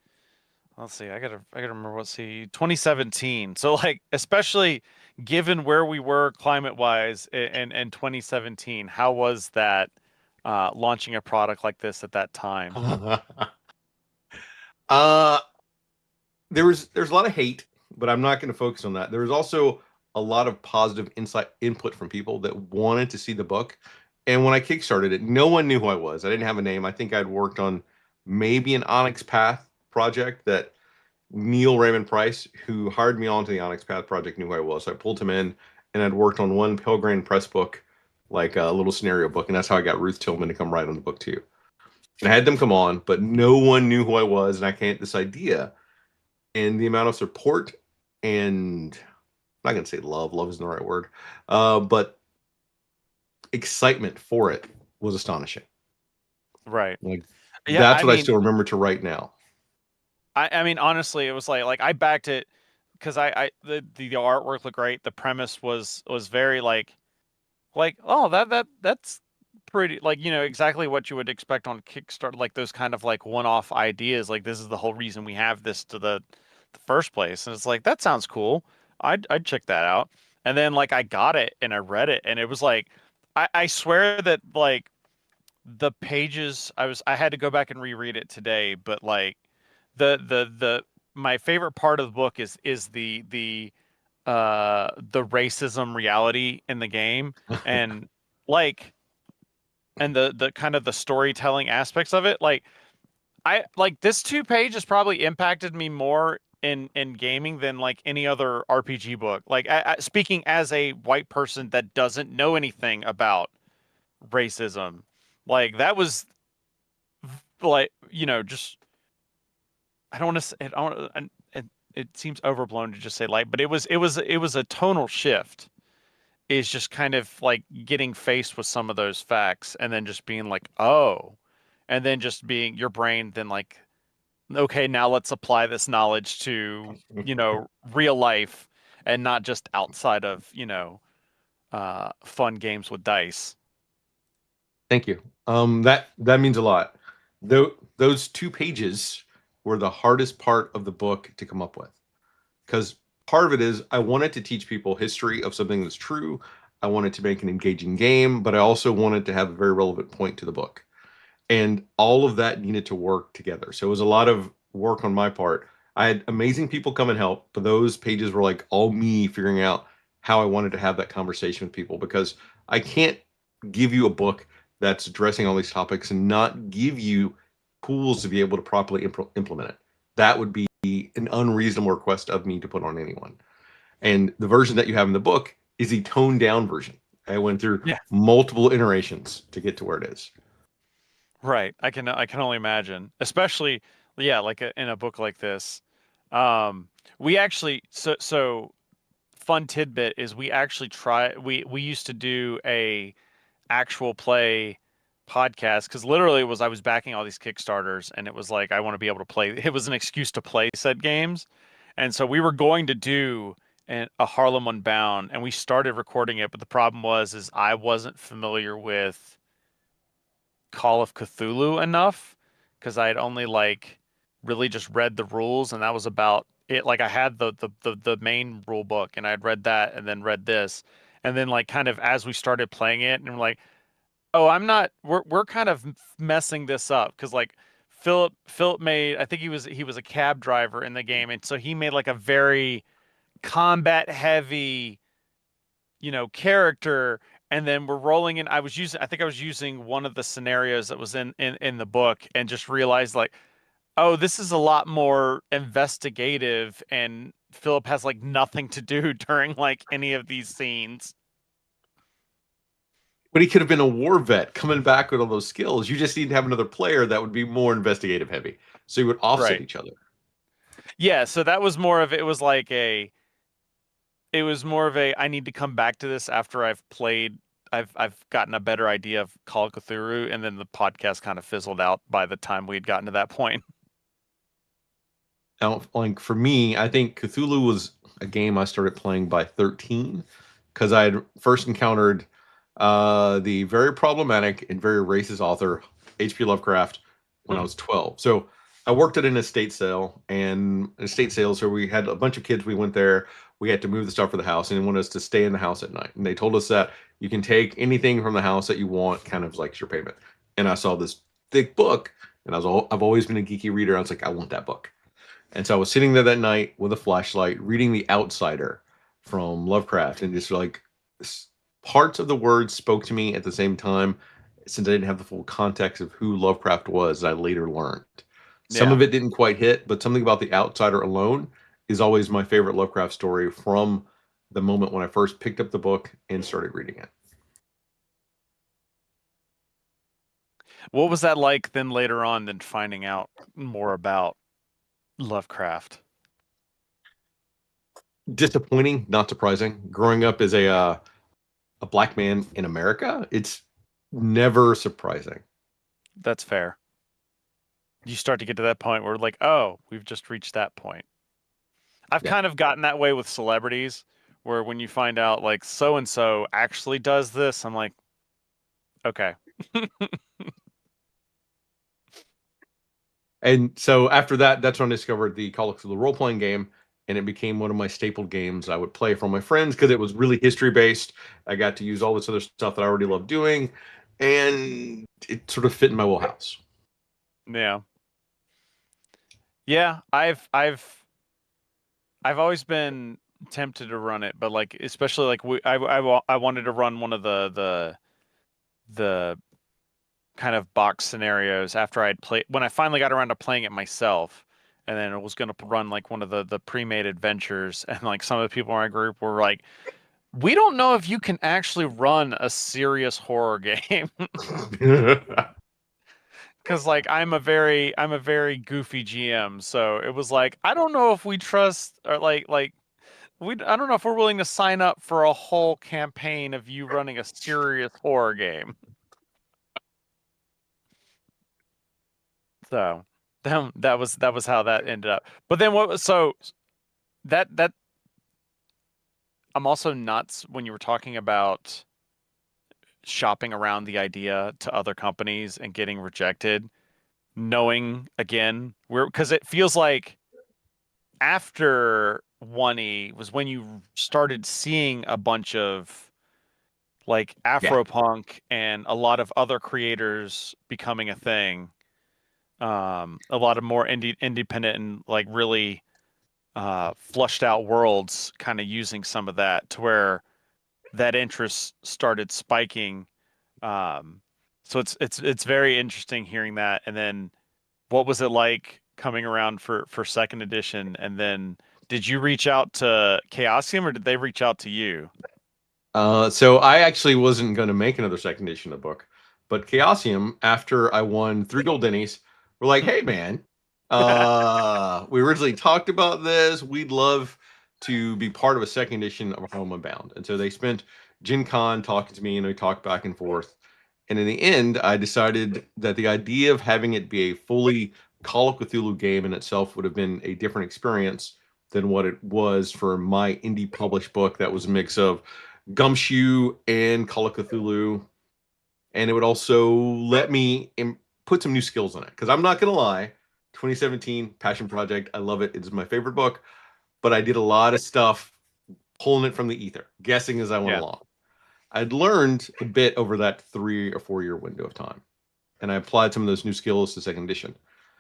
let's see, I gotta remember. Let's see, 2017. So like, especially given where we were climate wise in 2017, how was that launching a product like this at that time? There's a lot of hate, but I'm not going to focus on that. There was also a lot of positive input from people that wanted to see the book. And when I kickstarted it, no one knew who I was. I didn't have a name. I think I'd worked on maybe an Onyx Path project that Neil Raymond Price, who hired me onto the Onyx Path project, knew who I was. So I pulled him in, and I'd worked on one Pelgrane Press book like a little scenario book, and that's how I got Ruth Tillman to come write on the book too. And I had them come on, but no one knew who I was, and I came this idea, and the amount of support and I'm not gonna say love isn't the right word, but excitement for it was astonishing. Right. Like Yeah, that's I what I mean, still remember to right now. I mean, honestly, it was like I backed it because the artwork looked great. The premise was very like oh that's pretty like exactly what you would expect on Kickstarter, like those kind of like one-off ideas. Like this is the whole reason we have this to the first place, and it's like that sounds cool. I'd check that out. And then like I got it and I read it, and it was like I swear that like the pages I had to go back and reread it today, but like the my favorite part of the book is the racism reality in the game, and like and the kind of the storytelling aspects of it. Like I like this 2 page has probably impacted me more in gaming than like any other RPG book. Like speaking as a white person that doesn't know anything about racism, like that was like just I don't want to say it, I don't, it seems overblown to just say like, but it was a tonal shift. Is just kind of like getting faced with some of those facts and then just being like, oh, and then just being your brain then like, okay, now let's apply this knowledge to real life and not just outside of fun games with dice. Thank you. That means a lot. Though those 2 pages were the hardest part of the book to come up with, because part of it is I wanted to teach people history of something that's true. I wanted to make an engaging game, but I also wanted to have a very relevant point to the book. And all of that needed to work together. So it was a lot of work on my part. I had amazing people come and help, but those pages were like all me figuring out how I wanted to have that conversation with people, because I can't give you a book that's addressing all these topics and not give you tools to be able to properly implement it. That would be an unreasonable request of me to put on anyone. And the version that you have in the book is a toned down version. I went through Yeah. multiple iterations to get to where it is. Right. I can only imagine, especially yeah, like in a book like this. We actually so fun tidbit is we actually we used to do a actual play podcast, because literally it was I was backing all these Kickstarters, and it was like I want to be able to play. It was an excuse to play said games, and so we were going to do a Harlem Unbound, and we started recording it. But the problem is I wasn't familiar with Call of Cthulhu enough, because I had only like really just read the rules, and that was about it. Like I had the main rule book, and I'd read that and then read this, and then like kind of as we started playing it, and we're like, oh, we're kind of messing this up, because like Philip made, I think he was a cab driver in the game, and so he made like a very combat heavy character. And then we're rolling in. I think I was using one of the scenarios that was in the book, and just realized like, oh, this is a lot more investigative, and Philip has like nothing to do during like any of these scenes. But he could have been a war vet coming back with all those skills. You just need to have another player that would be more investigative heavy. So you would offset Right. each other. Yeah, so that was more of it was like it was more of a I need to come back to this after I've played. I've gotten a better idea of Call of Cthulhu, and then the podcast kind of fizzled out by the time we had gotten to that point. Now, like for me, I think Cthulhu was a game I started playing by 13, because I had first encountered the very problematic and very racist author H.P. Lovecraft when I was 12. So I worked at an estate sale, so we had a bunch of kids. We went there. We had to move the stuff for the house, and they wanted us to stay in the house at night. And they told us that you can take anything from the house that you want, kind of like your payment. And I saw this thick book, and I've always been a geeky reader. I was like, I want that book. And so I was sitting there that night with a flashlight, reading The Outsider from Lovecraft, and just like parts of the words spoke to me at the same time, since I didn't have the full context of who Lovecraft was. I later learned some Yeah. of it didn't quite hit, but something about The Outsider alone is always my favorite Lovecraft story from the moment when I first picked up the book and started reading it. What was that like then later on than finding out more about Lovecraft? Disappointing, not surprising. Growing up as a black man in America, it's never surprising. That's fair. You start to get to that point where like, oh, we've just reached that point. I've Yeah. kind of gotten that way with celebrities where when you find out like so and so actually does this, I'm like, okay. And so after that, that's when I discovered the Call of Cthulhu role-playing game, and it became one of my staple games I would play for my friends because it was really history-based. I got to use all this other stuff that I already loved doing, and it sort of fit in my wheelhouse. Yeah. Yeah, I've always been tempted to run it, but like especially like I wanted to run one of the kind of box scenarios after I'd played when I finally got around to playing it myself, and then it was going to run like one of the pre-made adventures, and like some of the people in my group were like, we don't know if you can actually run a serious horror game. Because like I'm a very goofy GM, so it was like I don't know if we trust or like I don't know if we're willing to sign up for a whole campaign of you running a serious horror game. So that was how that ended up. But then what was so that I'm also nuts when you were talking about shopping around the idea to other companies and getting rejected, knowing again because it feels like after 1E was when you started seeing a bunch of like Afropunk and a lot of other creators becoming a thing. A lot of more independent and like really flushed out worlds kind of using some of that to where that interest started spiking. So it's very interesting hearing that. And then what was it like coming around for second edition? And then did you reach out to Chaosium or did they reach out to you? So I actually wasn't going to make another second edition of the book, but Chaosium, after I won 3 gold Denny's, were like, "Hey, man, we originally talked about this. We'd love to be part of a second edition of Home Unbound." And so they spent Gen Con talking to me, and we talked back and forth. And in the end, I decided that the idea of having it be a fully Call of Cthulhu game in itself would have been a different experience than what it was for my indie published book that was a mix of Gumshoe and Call of Cthulhu, and it would also let me put some new skills on it. Because I'm not gonna lie, 2017 passion project, I love it. It's my favorite book, but I did a lot of stuff pulling it from the ether, guessing as I went along. I'd learned a bit over that 3 or 4 year window of time, and I applied some of those new skills to second edition.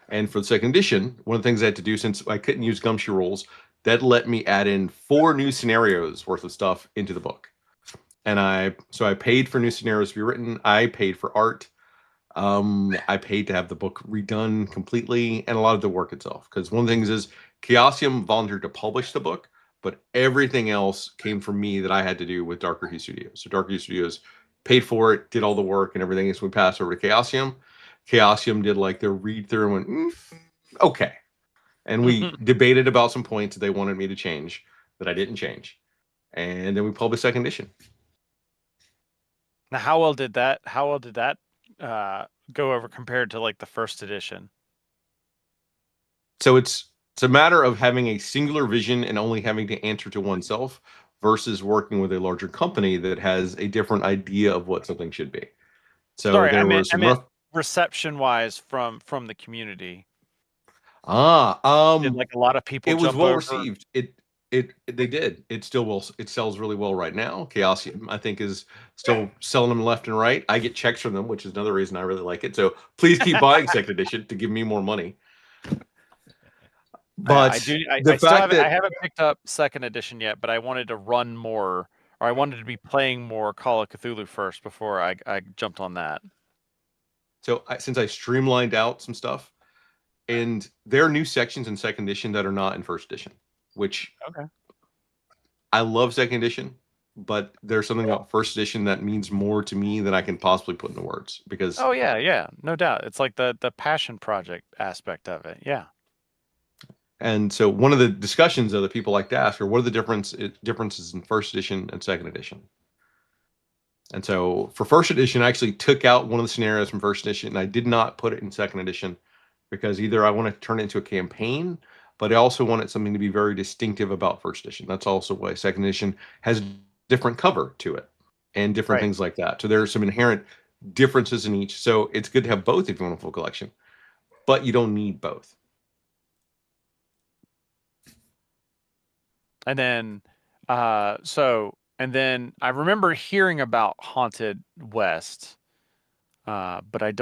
And for the second edition, one of the things I had to do, since I couldn't use Gumshoe rules, that let me add in 4 new scenarios worth of stuff into the book. And I paid for new scenarios to be written. I paid for art. I paid to have the book redone completely, and a lot of the work itself. Because one of the things is Chaosium volunteered to publish the book, but everything else came from me that I had to do with Darker Hue Studios. So Darker Hue Studios paid for it, did all the work and everything. So we passed over to Chaosium. Chaosium did like their read through and went, okay. And we debated about some points that they wanted me to change that I didn't change. And then we published second edition. Now, how well did that go over compared to like the first edition? So it's a matter of having a singular vision and only having to answer to oneself versus working with a larger company that has a different idea of what something should be. So Sorry, there I was meant reception wise from the community. Did like a lot of people it was jump well over? received. They did. It still will. It sells really well right now. Chaosium, I think, is still selling them left and right. I get checks from them, which is another reason I really like it. So please keep buying second edition to give me more money. But I haven't picked up second edition yet, but I wanted to run more, or I wanted to be playing more Call of Cthulhu first before I jumped on that. So since I streamlined out some stuff, and there are new sections in second edition that are not in first edition, which okay. I love second edition, but there's something about first edition that means more to me than I can possibly put into words because Oh yeah, no doubt. It's like the passion project aspect of it. Yeah. and so one of the discussions that people like to ask are what are the differences in first edition and second edition. And so for first edition, I actually took out one of the scenarios from first edition and I did not put it in second edition because either I want to turn it into a campaign, but I also wanted something to be very distinctive about first edition. That's also why second edition has different cover to it and different Right. things like that. So there are some inherent differences in each. So it's good to have both if you want a full collection, but you don't need both. And then and then I remember hearing about Haunted West. But I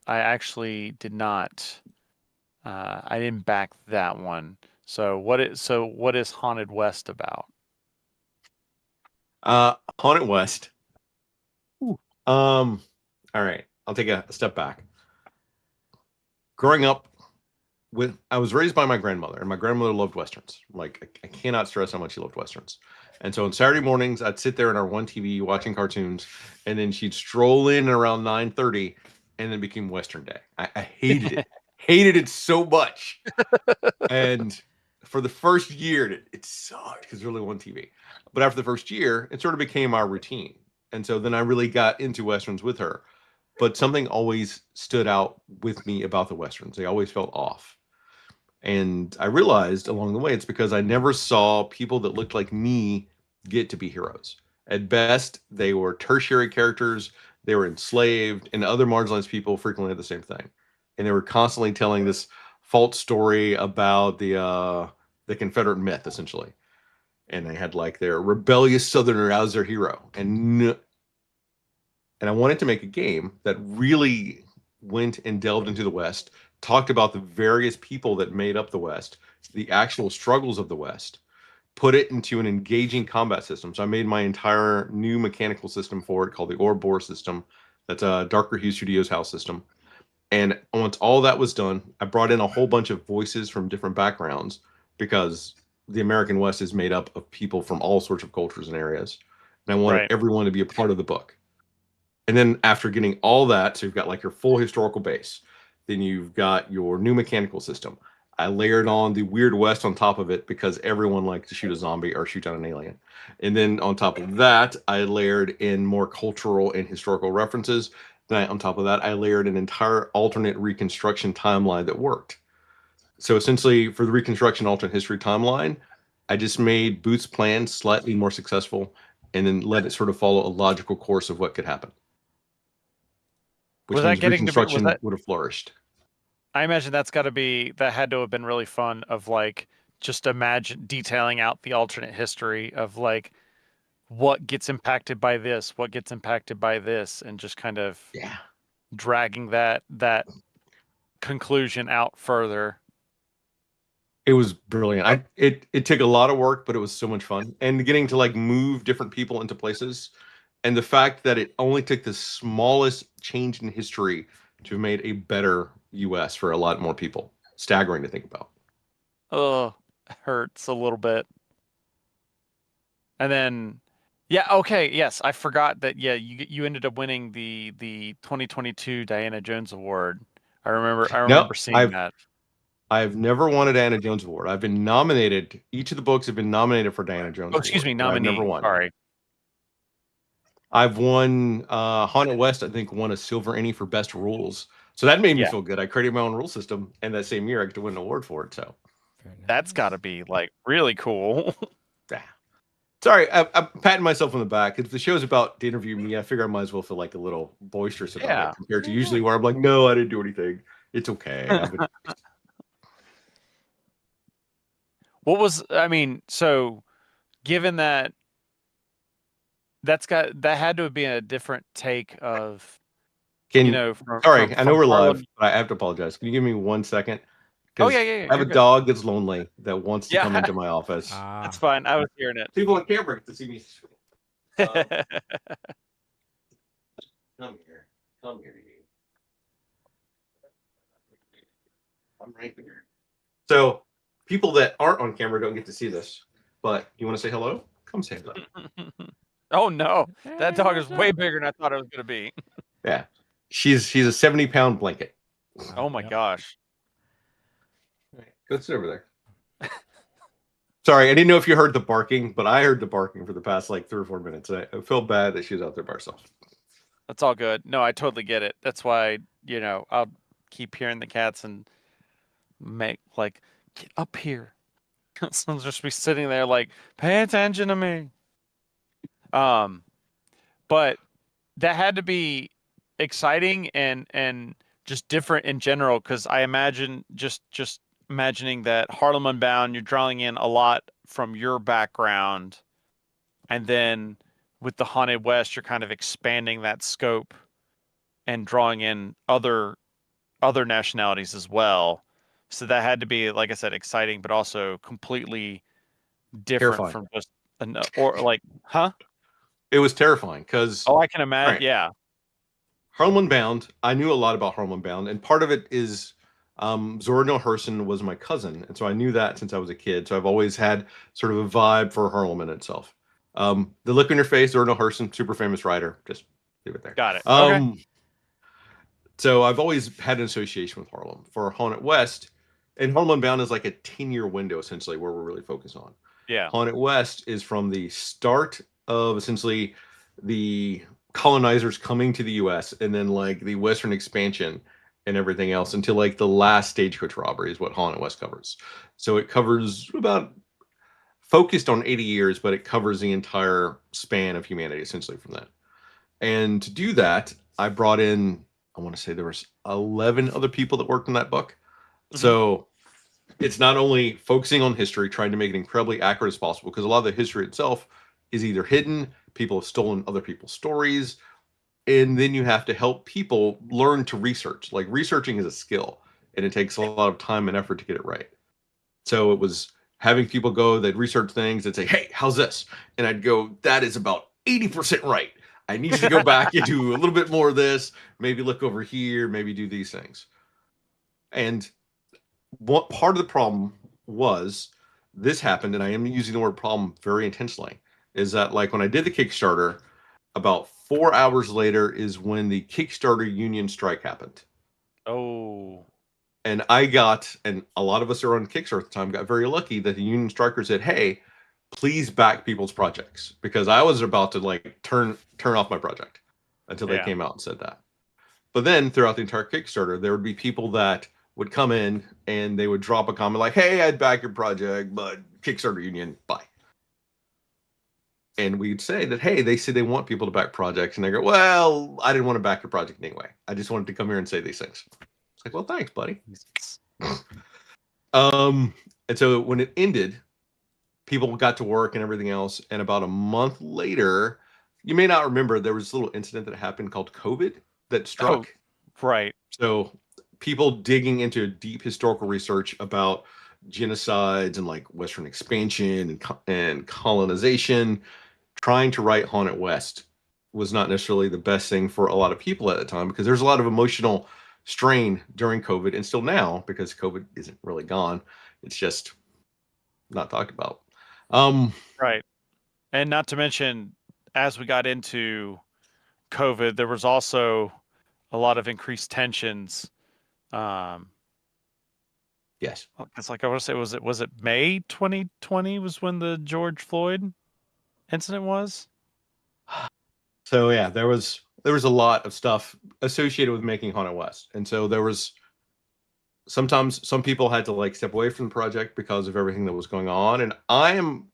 actually did not I didn't back that one. So what is Haunted West about? Haunted West. All right. I'll take a step back. Growing up, I was raised by my grandmother, and my grandmother loved westerns. Like I cannot stress how much she loved westerns. And so on Saturday mornings, I'd sit there in our one TV watching cartoons, and then she'd stroll in around 9:30, and then became Western Day. I hated it, hated it so much. And for the first year, it sucked because there's only one TV. But after the first year, it sort of became our routine. And so then I really got into westerns with her. But something always stood out with me about the westerns. They always felt off. And I realized along the way, it's because I never saw people that looked like me get to be heroes. At best, they were tertiary characters, they were enslaved, and other marginalized people frequently had the same thing. And they were constantly telling this false story about the Confederate myth, essentially. And they had like their rebellious Southerner as their hero. And I wanted to make a game that really went and delved into the West, talked about the various people that made up the West, the actual struggles of the West, put it into an engaging combat system. So I made my entire new mechanical system for it called the Ouroboros system. That's a Darker Hue Studios house system. And once all that was done, I brought in a whole bunch of voices from different backgrounds because the American West is made up of people from all sorts of cultures and areas. And I wanted Right. everyone to be a part of the book. And then after getting all that, so you've got like your full historical base, then you've got your new mechanical system. I layered on the Weird West on top of it because everyone likes to shoot a zombie or shoot down an alien. And then on top of that, I layered in more cultural and historical references. Then on top of that, I layered an entire alternate Reconstruction timeline that worked. So essentially, for the Reconstruction alternate history timeline, I just made Booth's plan slightly more successful and then let it sort of follow a logical course of what could happen. Which means Reconstruction would have flourished. I imagine that had to have been really fun of like just imagine detailing out the alternate history of like what gets impacted by this, what gets impacted by this, and just kind of dragging that conclusion out further. It was brilliant. It took a lot of work, but it was so much fun. And getting to like move different people into places. And the fact that it only took the smallest change in history to have made a better US for a lot more people. Staggering to think about. Oh, it hurts a little bit. And then, yeah, okay, yes, I forgot that. Yeah, you ended up winning the 2022 Diana Jones Award. I remember seeing that. I've never won a Diana Jones Award. I've been nominated. Each of the books have been nominated for Diana Jones Award. Excuse me, nominee. I've never won. Sorry. I've won Haunted West, I think, won a Silver Annie for Best Rules. So that made me feel good. I created my own rule system, and that same year I get to win an award for it. So that's got to be like really cool. Yeah. Sorry, I'm patting myself on the back. If the show's about to interview me, I figure I might as well feel like a little boisterous about it compared to usually where I'm like, no, I didn't do anything. It's okay. So given that that had to have been a different take of, sorry, I know we're live, but I have to apologize. Can you give me 1 second? Oh, yeah. I have a dog that's lonely that wants to come into my office. That's fine. I was hearing it. People on camera get to see me. Come here. Come here, you. I'm right here. So people that aren't on camera don't get to see this, but you want to say hello? Come say hello. Oh no, that Hey, dog is what's way up? bigger than I thought it was gonna be. Yeah, she's a 70-pound blanket. Oh my Yep. gosh. Right, go sit over there. Sorry, I didn't know if you heard the barking, but I heard the barking for the past like 3 or 4 minutes. I felt bad that she was out there by herself. That's all good. No, I totally get it. That's why, I'll keep hearing the cats and make like, get up here. Someone's just be sitting there like, pay attention to me. But that had to be exciting and just different in general, because I imagine just imagining that Harlem Unbound, you're drawing in a lot from your background, and then with the Haunted West, you're kind of expanding that scope and drawing in other nationalities as well. So that had to be, like I said, exciting, but also completely different Terrifying. from just or like, huh? It was terrifying because, Oh, I can imagine. right, Yeah, Harlem Unbound, I knew a lot about Harlem Unbound, and part of it is Zora Neale Hurston was my cousin, and so I knew that since I was a kid. So I've always had sort of a vibe for Harlem in itself. The look on your face, Zora Neale Hurston, super famous writer. Just leave it there. got it. Okay. So I've always had an association with Harlem. For Haunted West, and Harlem Unbound is like a 10-year window essentially where we're really focused on. Yeah. Haunted West is from the start of essentially the colonizers coming to the US and then like the Western expansion and everything else until like the last stagecoach robbery is what Haunted West covers. So it covers about focused on 80 years, but it covers the entire span of humanity essentially from that. And to do that, I brought in, I want to say there was 11 other people that worked on that book. Mhm. So it's not only focusing on history, trying to make it incredibly accurate as possible, because a lot of the history itself is either hidden, people have stolen other people's stories, and then you have to help people learn to research. Like researching is a skill, and it takes a lot of time and effort to get it right. So it was having people go, they'd research things, they'd say, hey, how's this? And I'd go, that is about 80% right. I need you to go back and do a little bit more of this, maybe look over here, maybe do these things. And what part of the problem was this happened, and I am using the word problem very intentionally, is that like when I did the Kickstarter, about 4 hours later is when the Kickstarter union strike happened. Oh. And and a lot of us are on Kickstarter at the time, got very lucky that the union striker said, hey, please back people's projects, because I was about to like turn off my project until they Yeah. came out and said that. But then throughout the entire Kickstarter, there would be people that would come in and they would drop a comment like, hey, I'd back your project, but Kickstarter union, bye. And we'd say that, hey, they said they want people to back projects. And they go, well, I didn't want to back your project anyway. I just wanted to come here and say these things. It's like, well, thanks, buddy. And so when it ended, people got to work and everything else. And about a month later, you may not remember, there was this little incident that happened called COVID that struck. Right. So people digging into deep historical research about genocides and like Western expansion and colonization, trying to write Haunted West was not necessarily the best thing for a lot of people at the time, because there's a lot of emotional strain during COVID, and still now, because COVID isn't really gone. It's just not talked about. Right. And not to mention, as we got into COVID, there was also a lot of increased tensions. Yes. It's like, I want to say, was it May 2020 was when the George Floyd incident was? So yeah, there was a lot of stuff associated with making Haunted West, and so there was sometimes some people had to like step away from the project because of everything that was going on. And I'm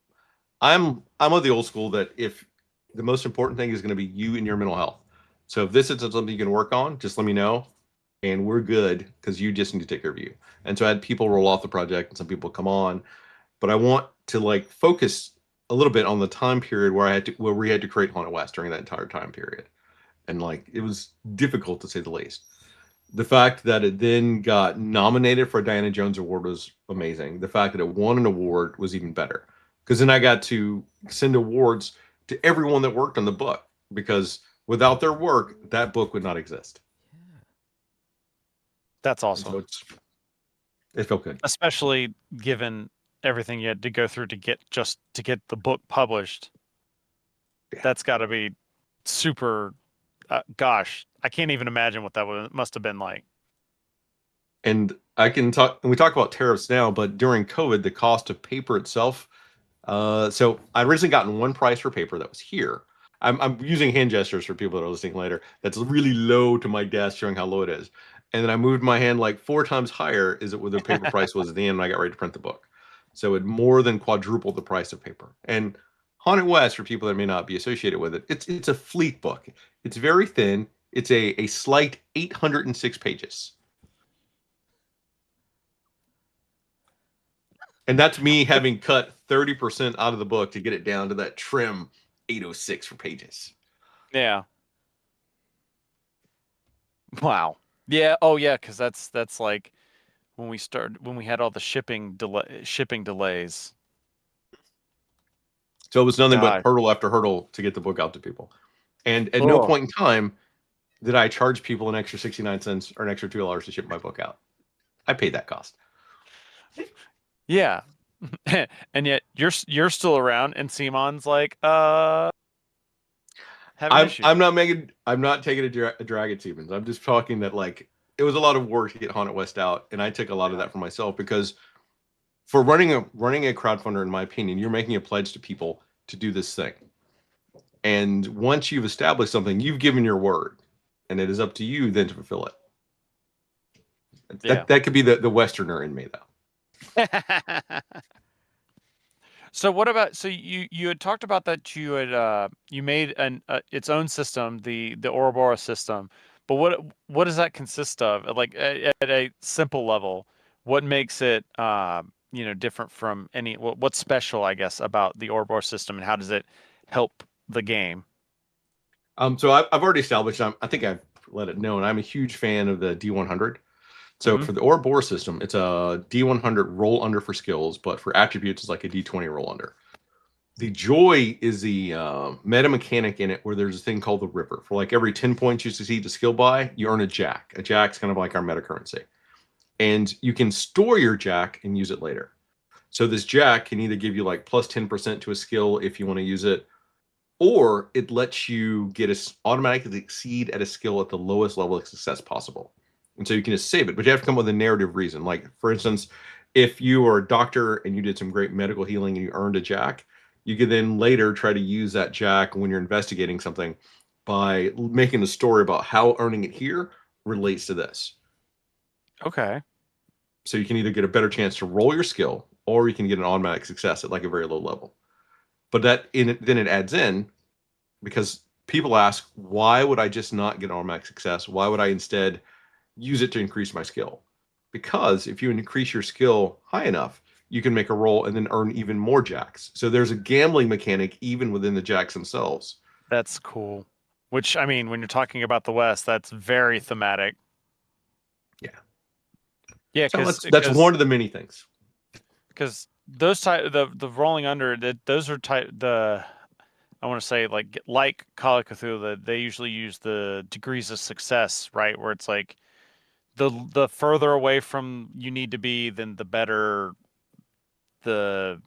of the old school that if the most important thing is going to be you and your mental health. So if this isn't something you can work on, just let me know, and we're good, because you just need to take care of you. And so I had people roll off the project and some people come on, but I want to like focus a little bit on the time period where we had to create Haunted West during that entire time period. And like it was difficult to say the least. The fact that it then got nominated for a Diana Jones Award was amazing. The fact that it won an award was even better, because then I got to send awards to everyone that worked on the book, because without their work, that book would not exist. That's And so awesome. it felt good. Especially given everything you had to go through to get the book published. Yeah. That's got to be super. Gosh, I can't even imagine what that must have been like. And I can talk, and we talk about tariffs now, but during COVID, the cost of paper itself. So I'd originally gotten one price for paper that was here. I'm using hand gestures for people that are listening later. That's really low to my desk, showing how low it is. And then I moved my hand like 4 times higher is it where the paper price was at the end when I got ready to print the book. So it more than quadrupled the price of paper. And Haunted West, for people that may not be associated with it, it's a fleet book. It's very thin. It's a slight 806 pages. And that's me having cut 30% out of the book to get it down to that trim 806 for pages. Yeah. Wow. Yeah. Oh, yeah. Because that's like when we had all the shipping delays. So it was nothing but God. hurdle after hurdle to get the book out to people. And at Oh. no point in time did I charge people an extra 69 cents or an extra $2 to ship my book out. I paid that cost. Yeah. And yet you're still around, and CMON's like, having issues. I'm not taking a drag at Siemens. I'm just talking that like it was a lot of work to get Haunted West out, and I took a lot of that for myself because for running a crowdfunder, in my opinion, you're making a pledge to people to do this thing. And once you've established something, you've given your word, and it is up to you then to fulfill it. That could be the Westerner in me, though. So what about, so you had talked about that you had you made its own system, the Ouroboros system, but what does that consist of? Like at a simple level, what makes it different from any, what's special, I guess, about the Ouroboros system, and how does it help the game? So I've already established, I think I've let it known, I'm a huge fan of the D100. So for the Ouroboros system, it's a D100 roll under for skills, but for attributes, it's like a D20 roll under. The joy is the meta mechanic in it, where there's a thing called the river. For like every 10 points you succeed to skill by, you earn a jack. A jack's kind of like our meta currency. And you can store your jack and use it later. So this jack can either give you like plus 10% to a skill if you want to use it, or it lets you automatically exceed at a skill at the lowest level of success possible. And so you can just save it, but you have to come up with a narrative reason. Like, for instance, if you are a doctor and you did some great medical healing and you earned a jack, you could then later try to use that jack when you're investigating something by making a story about how earning it here relates to this. Okay. So you can either get a better chance to roll your skill, or you can get an automatic success at like a very low level. But then it adds in, because people ask, why would I just not get automatic success? Why would I instead use it to increase my skill? Because if you increase your skill high enough, you can make a roll and then earn even more jacks. So there's a gambling mechanic even within the jacks themselves. That's cool. Which, I mean, when you're talking about the West, that's very thematic. Yeah. Yeah, so that's one of the many things. Because those the rolling under, those are I want to say like Call of Cthulhu, they usually use the degrees of success, right? Where it's like the further away from you need to be, then the better the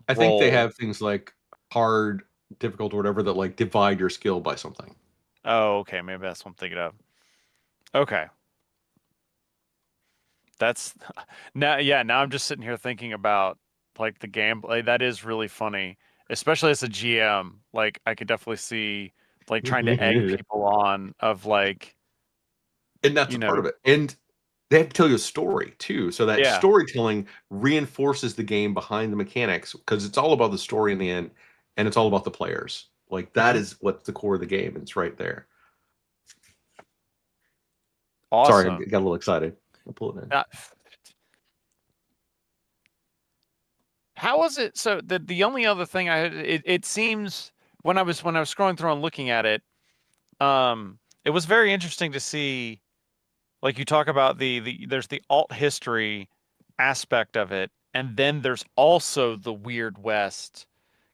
I think they have things like hard, difficult, or whatever that like divide your skill by something. Oh, okay. Maybe that's what I'm thinking of. Okay. That's now, yeah, now I'm just sitting here thinking about like the gameplay. That is really funny, especially as a GM. Like I could definitely see like trying to egg people on of like, and that's a part of it. And they have to tell you a story too. So that storytelling reinforces the game behind the mechanics, because it's all about the story in the end, and it's all about the players. Like that is what's the core of the game. It's right there. Awesome. Sorry, I got a little excited. I'll pull it in. How was it? So the only other thing I had, it seems when I was scrolling through and looking at it, it was very interesting to see, like you talk about there's the alt history aspect of it, and then there's also the Weird West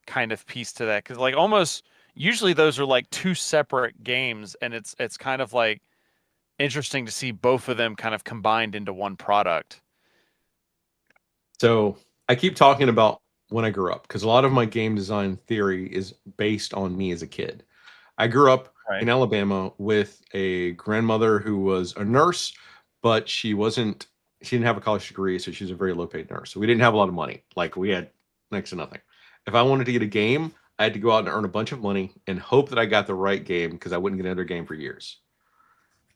kind of piece to that, because like almost usually those are like two separate games, and it's kind of like interesting to see both of them kind of combined into one product. So I keep talking about when I grew up, because a lot of my game design theory is based on me as a kid. I grew up in Alabama with a grandmother who was a nurse, but she didn't have a college degree, so she was a very low paid nurse. So we didn't have a lot of money. Like, we had next to nothing. If I wanted to get a game, I had to go out and earn a bunch of money and hope that I got the right game, because I wouldn't get another game for years.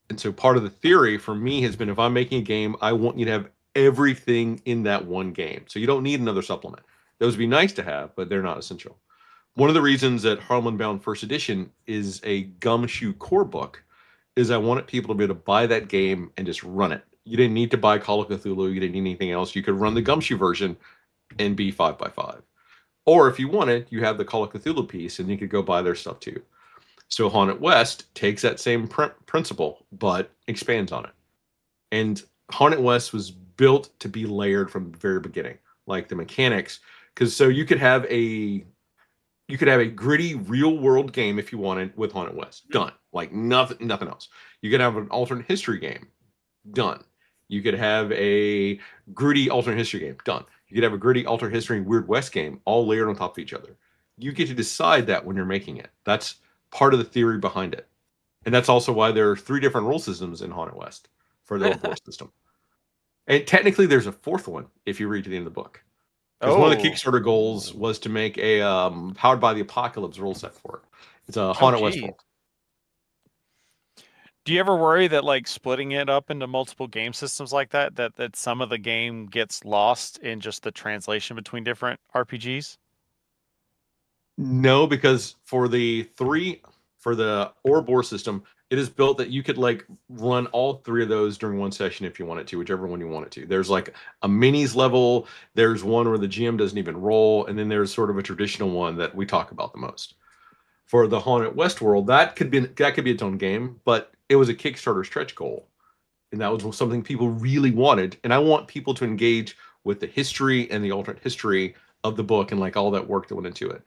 And so part of the theory for me has been, if I'm making a game, I want you to have everything in that one game. So you don't need another supplement. Those would be nice to have, but they're not essential. One of the reasons that Harlan Bound First Edition is a gumshoe core book is I wanted people to be able to buy that game and just run it. You didn't need to buy Call of Cthulhu. You didn't need anything else. You could run the gumshoe version and be 5x5. Or if you wanted, you have the Call of Cthulhu piece, and you could go buy their stuff too. So Haunted West takes that same principle, but expands on it. And Haunted West was built to be layered from the very beginning, like the mechanics. Because so you could have a gritty real world game if you wanted with Haunted West. Done. Like nothing else. You could have an alternate history game. Done. You could have a gritty alternate history game. Done. You could have a gritty alternate history Weird West game, all layered on top of each other. You get to decide that when you're making it. That's part of the theory behind it. And that's also why there are 3 different rule systems in Haunted West for the Ouroboros system. And technically there's a 4th one if you read to the end of the book. Because one of the Kickstarter goals was to make a Powered by the Apocalypse rule set for it. It's a Haunted West world. Do you ever worry that, like, splitting it up into multiple game systems like that some of the game gets lost in just the translation between different RPGs? No, because for the Ouroboros system, it is built that you could like run all 3 of those during one session if you wanted to, whichever one you wanted to. There's like a minis level, there's one where the GM doesn't even roll, and then there's sort of a traditional one that we talk about the most. For the Haunted West world, that could be its own game, but it was a Kickstarter stretch goal, and that was something people really wanted. And I want people to engage with the history and the alternate history of the book and like all that work that went into it.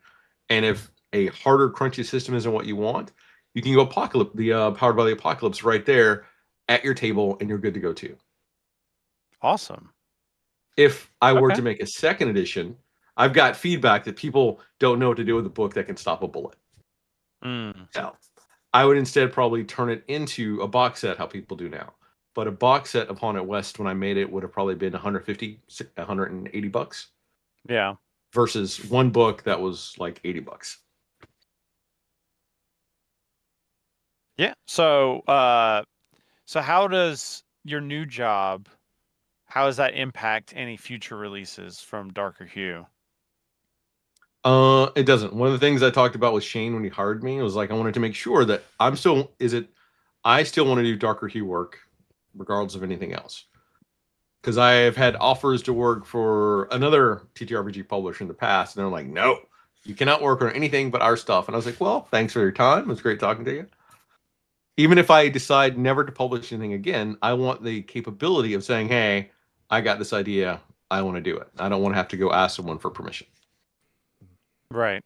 And if a harder, crunchy system isn't what you want, you can go Powered by the Apocalypse right there at your table, and you're good to go too. Awesome. If I were to make a 2nd edition, I've got feedback that people don't know what to do with a book that can stop a bullet. So I would instead probably turn it into a box set, how people do now. But a box set of Haunted West, when I made it, would have probably been $150, $180. Yeah. Versus one book that was like $80. Yeah. So how does your new job, how does that impact any future releases from Darker Hue? It doesn't. One of the things I talked about with Shane when he hired me was like, I wanted to make sure that I still want to do Darker Hue work regardless of anything else. Because I have had offers to work for another TTRPG publisher in the past, and they're like, no, you cannot work on anything but our stuff. And I was like, well, thanks for your time. It was great talking to you. Even if I decide never to publish anything again, I want the capability of saying, hey, I got this idea. I want to do it. I don't want to have to go ask someone for permission. Right.